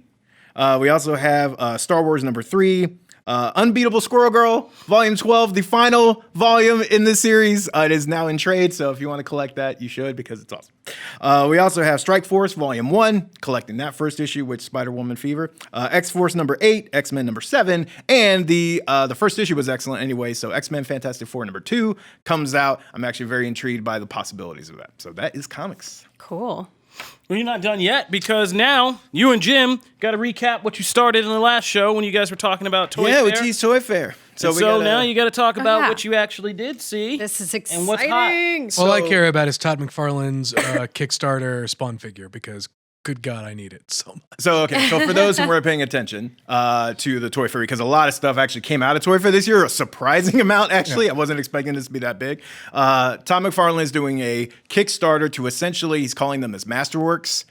We also have Star Wars number 3. Unbeatable Squirrel Girl, Volume 12, the final volume in the series. It is now in trade, so if you want to collect that, you should because it's awesome. We also have Strike Force, Volume 1, collecting that first issue with Spider-Woman Fever. X-Force number 8, X-Men number 7, and the first issue was excellent anyway, so X-Men Fantastic Four number 2 comes out. I'm actually very intrigued by the possibilities of that. So that is comics. Cool. Well, you're not done yet because now you and Jim got to recap what you started in the last show when you guys were talking about Toy Fair. we teased Toy Fair. So now you got to talk about yeah. what you actually did see. This is And what's hot. exciting. All I care about is Todd McFarlane's Kickstarter Spawn figure because, good God, I need it so much. So for those who weren't paying attention to the Toy Fair, because a lot of stuff actually came out of Toy Fair this year, a surprising amount actually. I wasn't expecting this to be that big. Todd McFarlane is doing a Kickstarter to essentially, he's calling them his Masterworks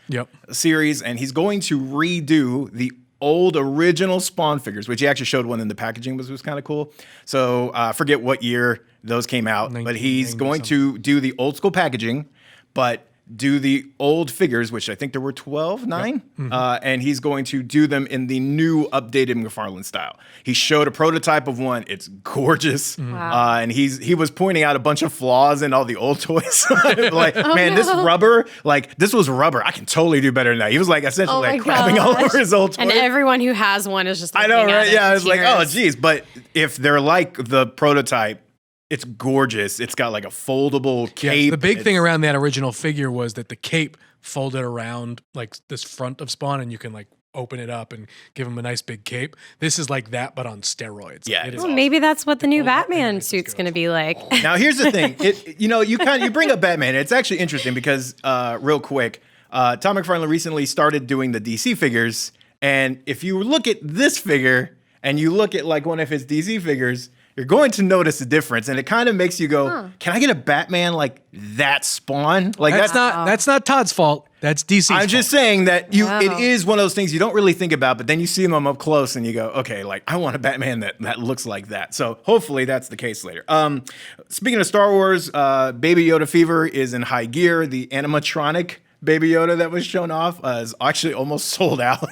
series, and he's going to redo the old original Spawn figures, which he actually showed one in the packaging, which was kind of cool. So I forget what year those came out, but he's going to do the old school packaging, but do the old figures, which I think there were 9, and he's going to do them in the new updated McFarlane style. He showed a prototype of one. It's gorgeous. And he was pointing out a bunch of flaws in all the old toys. Like, this rubber, this was rubber. I can totally do better than that. He was essentially crapping all over his old toys. And everyone who has one is just I know, looking at right? it Yeah, in it's like, tears. oh, geez. But if they're like the prototype, it's gorgeous. It's got like a foldable cape. Yes, the big thing around that original figure was that the cape folded around like this front of Spawn, and you can open it up and give him a nice big cape. This is like that, but on steroids. Yeah, it is Well, awesome. maybe that's what the new Batman suit's going to be like. Now, here's the thing. You bring up Batman. It's actually interesting because, real quick, Tom McFarlane recently started doing the DC figures, and if you look at this figure and you look at one of his DC figures, you're going to notice a difference, and it kind of makes you go, "Can I get a Batman like that Spawn?" That's not Todd's fault. That's DC's I'm fault. just saying that Wow. it is one of those things you don't really think about, but then you see them up close and you go, okay, I want a Batman that looks like that. So hopefully that's the case later. Speaking of Star Wars, Baby Yoda Fever is in high gear. The animatronic Baby Yoda that was shown off is actually almost sold out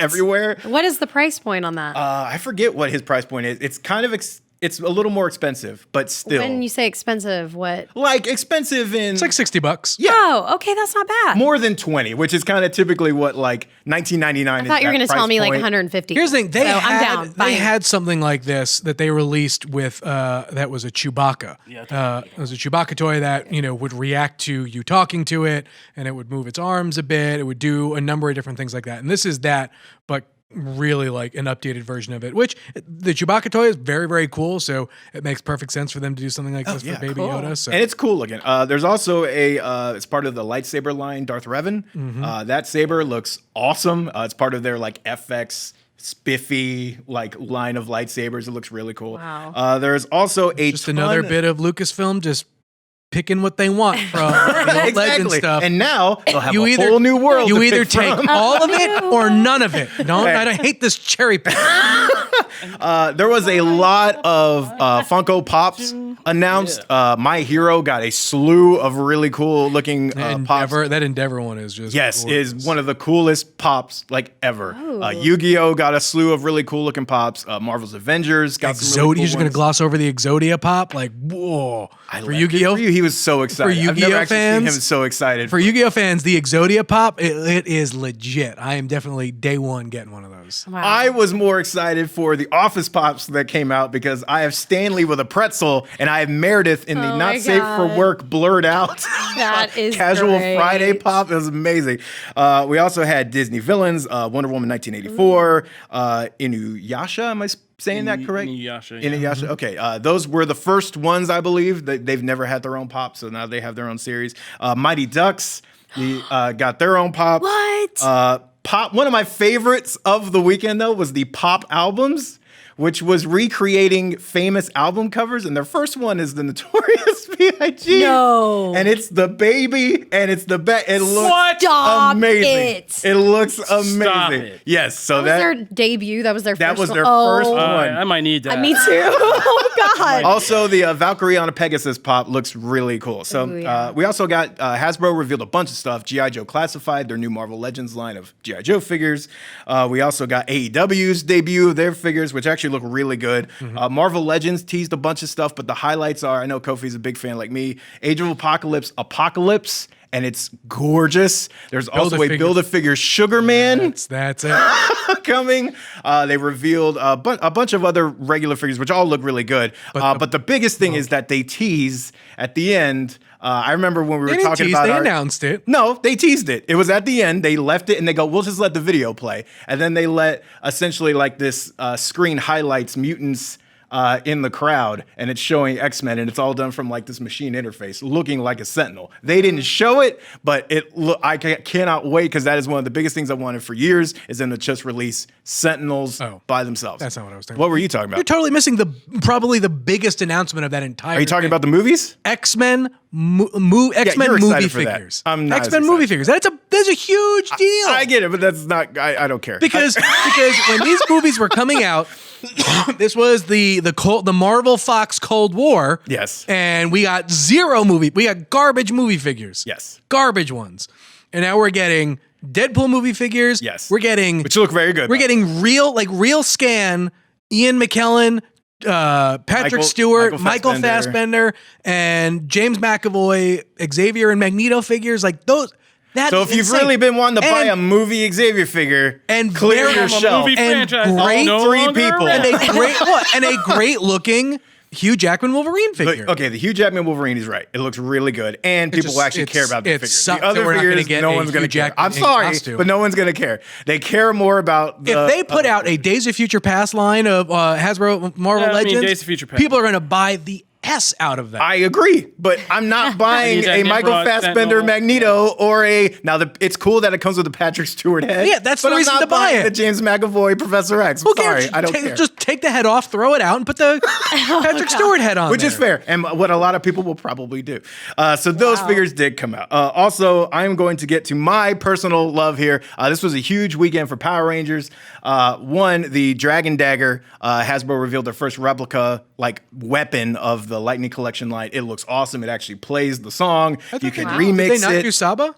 everywhere. What is the price point on that? I forget what his price point is. It's kind of it's a little more expensive, but still. When you say expensive, what? Expensive in... It's like $60. Yeah. Oh, okay, that's not bad. More than 20, which is kind of typically what $19.99 I thought you were going to tell me 150. Here's the thing: I'm down. they had something like this that they released with that was a Chewbacca. It was a Chewbacca toy that would react to you talking to it, and it would move its arms a bit. It would do a number of different things like that. And this is that, but really like an updated version of it, which the Chewbacca toy is very, very cool. So it makes perfect sense for them to do something like this for Baby Yoda. So. And it's cool looking. There's also it's part of the lightsaber line, Darth Revan. That saber looks awesome. It's part of their FX spiffy line of lightsabers. It looks really cool. Wow. There's also just another bit of Lucasfilm just picking what they want from the old legend stuff. And now they'll have a whole new world. You to either pick take from. all of it or none of it. I hate this cherry pick. There was a lot of Funko Pops announced. My Hero got a slew of really cool looking pops. That Endeavor one is just Yes, gorgeous. is one of the coolest pops ever. Yu-Gi-Oh got a slew of really cool looking pops. Marvel's Avengers got some really cool You're just gonna ones. gloss over the Exodia pop? Whoa. For Yu-Gi-Oh? He was so excited. For I've Yu-Gi-Oh never actually seen fans? him so excited. For Yu-Gi-Oh fans, the Exodia pop, it is legit. I am definitely day one getting one of those. Wow. I was more excited for the Office Pops that came out because I have Stanley with a pretzel and I by Meredith in the Oh Not my Safe for God. Work blurred out. That is Casual great. Friday pop. It was amazing. We also had Disney villains, Wonder Woman 1984, Inuyasha. Am I saying that correct? Inuyasha, yeah. Inuyasha. Okay. Those were the first ones, I believe. They've never had their own pop, so now they have their own series. Mighty Ducks got their own pop. What? Pop. One of my favorites of the weekend, though, was the Pop albums, which was recreating famous album covers. And their first one is the Notorious B.I.G. No. And it's the baby, and it's the It looks What? Stop amazing. it. Looks amazing. Stop it. Yes. So That was their debut. That was their that first was one. their first one. I might need that. Me too. Oh, God. Also, the Valkyrie on a Pegasus pop looks really cool. So Ooh, yeah. we also got Hasbro revealed a bunch of stuff. G.I. Joe Classified, their new Marvel Legends line of G.I. Joe figures. We also got AEW's debut of their figures, which actually look really good. Marvel Legends teased a bunch of stuff, but the highlights are, I know Kofi's a big fan like me, Age of Apocalypse, and it's gorgeous. There's also a Build-A-Figure Sugar Man. That's it. Coming. They revealed a bunch of other regular figures, which all look really good. But the biggest thing is that they tease at the end. I remember when we were talking about They announced it. No, they teased it. It was at the end. They left it and they go, we'll just let the video play. And then they let essentially like this screen highlights mutants in the crowd, and it's showing X-Men, and it's all done from like this machine interface, looking like a Sentinel. They didn't show it, but I cannot wait because that is one of the biggest things I wanted for years. Is them to just release Sentinels by themselves. That's not what I was thinking. What were you talking about? You're totally missing probably the biggest announcement of that entire. Are you talking about the movies? X-Men X-Men you're movie excited for that. figures? I'm not X-Men as movie excited. figures. That's a huge deal. I get it, but that's not. I don't care because when these movies were coming out, this was the Marvel Fox Cold War. Yes. And we got we got garbage movie figures. Yes. Garbage ones. And now we're getting Deadpool movie figures. Yes. We're getting which look very good. We're getting real scan Ian McKellen, Patrick Stewart, Michael Fassbender, and James McAvoy, Xavier and Magneto figures like those. So if you've really been wanting to buy a movie Xavier figure and clear your shelf, movie and franchise great no three longer people. around. and a great looking Hugh Jackman Wolverine figure. Okay, the Hugh Jackman Wolverine is right. It looks really good, and people will actually care about the figures. sucks The other that we're not gonna figures, get no a one's going to Hugh care. Jackman I'm sorry, costume. but no one's going to care. They care more about the. If they put out a Days of Future Past line of Hasbro Marvel Yeah, I mean, Legends, Days of Future Past. people are going to buy the S out of that. I agree, but I'm not buying a Michael Fassbender Magneto or it's cool that it comes with a Patrick Stewart head. Yeah, that's but the reason I'm not to buy buying it. The James McAvoy Professor X. Who Sorry, cares? I don't care. Just take the head off, throw it out, and put the Patrick Stewart head on Which there. is fair, and what a lot of people will probably do. So those figures did come out. Also, I'm going to get to my personal love here. This was a huge weekend for Power Rangers. One, the Dragon Dagger. Hasbro revealed their first replica weapon of the Lightning Collection line. It looks awesome. It actually plays the song. You can remix Did they not it. do Saba?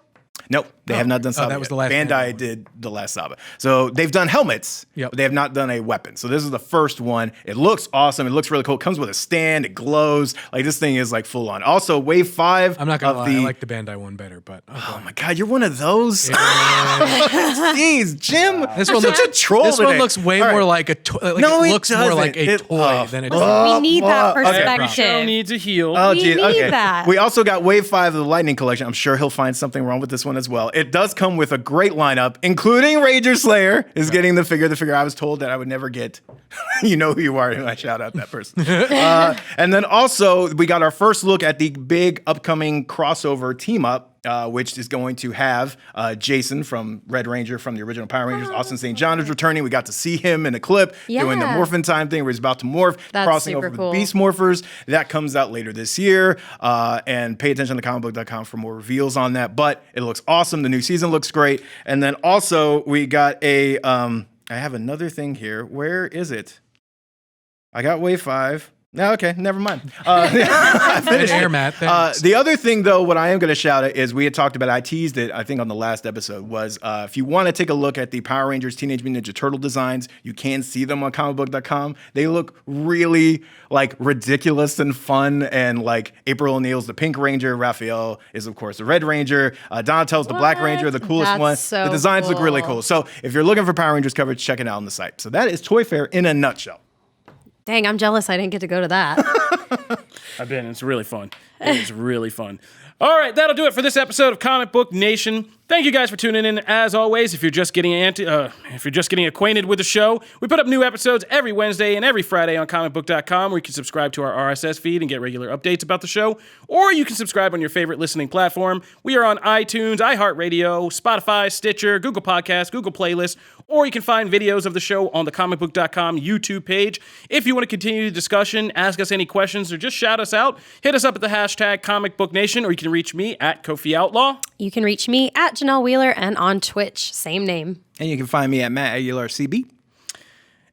Nope, they have not done Saba. that was yet. the last Bandai Bandai one. did the last Saba. So they've done helmets, but they have not done a weapon. So this is the first one. It looks awesome. It looks really cool. It comes with a stand. It glows. This thing is full on. Also, Wave 5. I'm not going to lie. I like the Bandai one better, but Oh my God, you're one of those. Jeez, Jim. This you're one such looks, a troll this today. one looks way All right. more like a toy. No, it it looks more like a doesn't. toy than it We need that Every show perspective. needs a heel. Oh, We geez. need Okay. that. We also got Wave 5 of the Lightning Collection. I'm sure he'll find something wrong with this one as well. It does come with a great lineup, including Ranger Slayer is getting the figure I was told that I would never get. You know who you are, and I shout out that person. And then also, we got our first look at the big upcoming crossover team up. Which is going to have Jason from Red Ranger from the original Power Rangers. Austin St. John is returning. We got to see him in a clip doing the Yeah. Morphin' Time thing where he's about to morph, That's crossing super over cool. with Beast Morphers. That comes out later this year. And pay attention to Comicbook.com for more reveals on that. But it looks awesome. The new season looks great. And then also we got I have another thing here. Where is it? I got Wave 5. No, okay, never mind. I finished Air it. Matt, thanks. The other thing, though, what I am going to shout at is we had talked about, I teased it, I think, on the last episode, was if you want to take a look at the Power Rangers Teenage Mutant Ninja Turtle designs, you can see them on comicbook.com. They look really, ridiculous and fun, and, April O'Neil's the Pink Ranger, Raphael is, of course, the Red Ranger, Donatello's the Black Ranger, the coolest That's one. so the designs look really cool. cool. So if you're looking for Power Rangers coverage, check it out on the site. So that is Toy Fair in a nutshell. Dang, I'm jealous I didn't get to go to that. I've been. It's really fun. It is really fun. All right, that'll do it for this episode of Comic Book Nation. Thank you guys for tuning in. As always, if you're just getting acquainted with the show, we put up new episodes every Wednesday and every Friday on Comicbook.com, where you can subscribe to our RSS feed and get regular updates about the show, or you can subscribe on your favorite listening platform. We are on iTunes, iHeartRadio, Spotify, Stitcher, Google Podcasts, Google Playlists, or you can find videos of the show on the Comicbook.com YouTube page. If you want to continue the discussion, ask us any questions, or just shout us out, hit us up at the hashtag ComicBookNation, or you can reach me at Kofi Outlaw. You can reach me at Janelle Wheeler and on Twitch, same name. And you can find me at Matt Aguilar CB.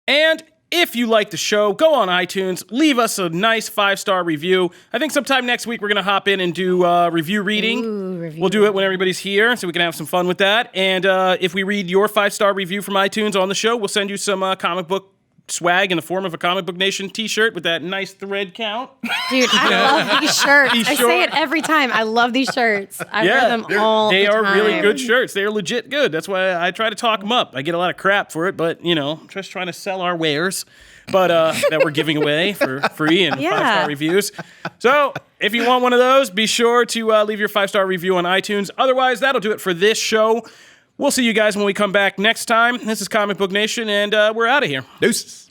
And if you like the show, go on iTunes, leave us a nice 5-star review. I think sometime next week we're going to hop in and do review reading. We'll do it when everybody's here so we can have some fun with that. And if we read your 5-star review from iTunes on the show, we'll send you some comic book swag in the form of a Comic Book Nation t-shirt with that nice thread count. Dude, I love these shirts. I say it every time. I love these shirts. I wear them all the time. They are really good shirts. They are legit good. That's why I try to talk them up. I get a lot of crap for it, but, I'm just trying to sell our wares, but that we're giving away for free and 5-star reviews. So if you want one of those, be sure to leave your 5-star review on iTunes. Otherwise, that'll do it for this show. We'll see you guys when we come back next time. This is Comic Book Nation, and we're out of here. Deuces.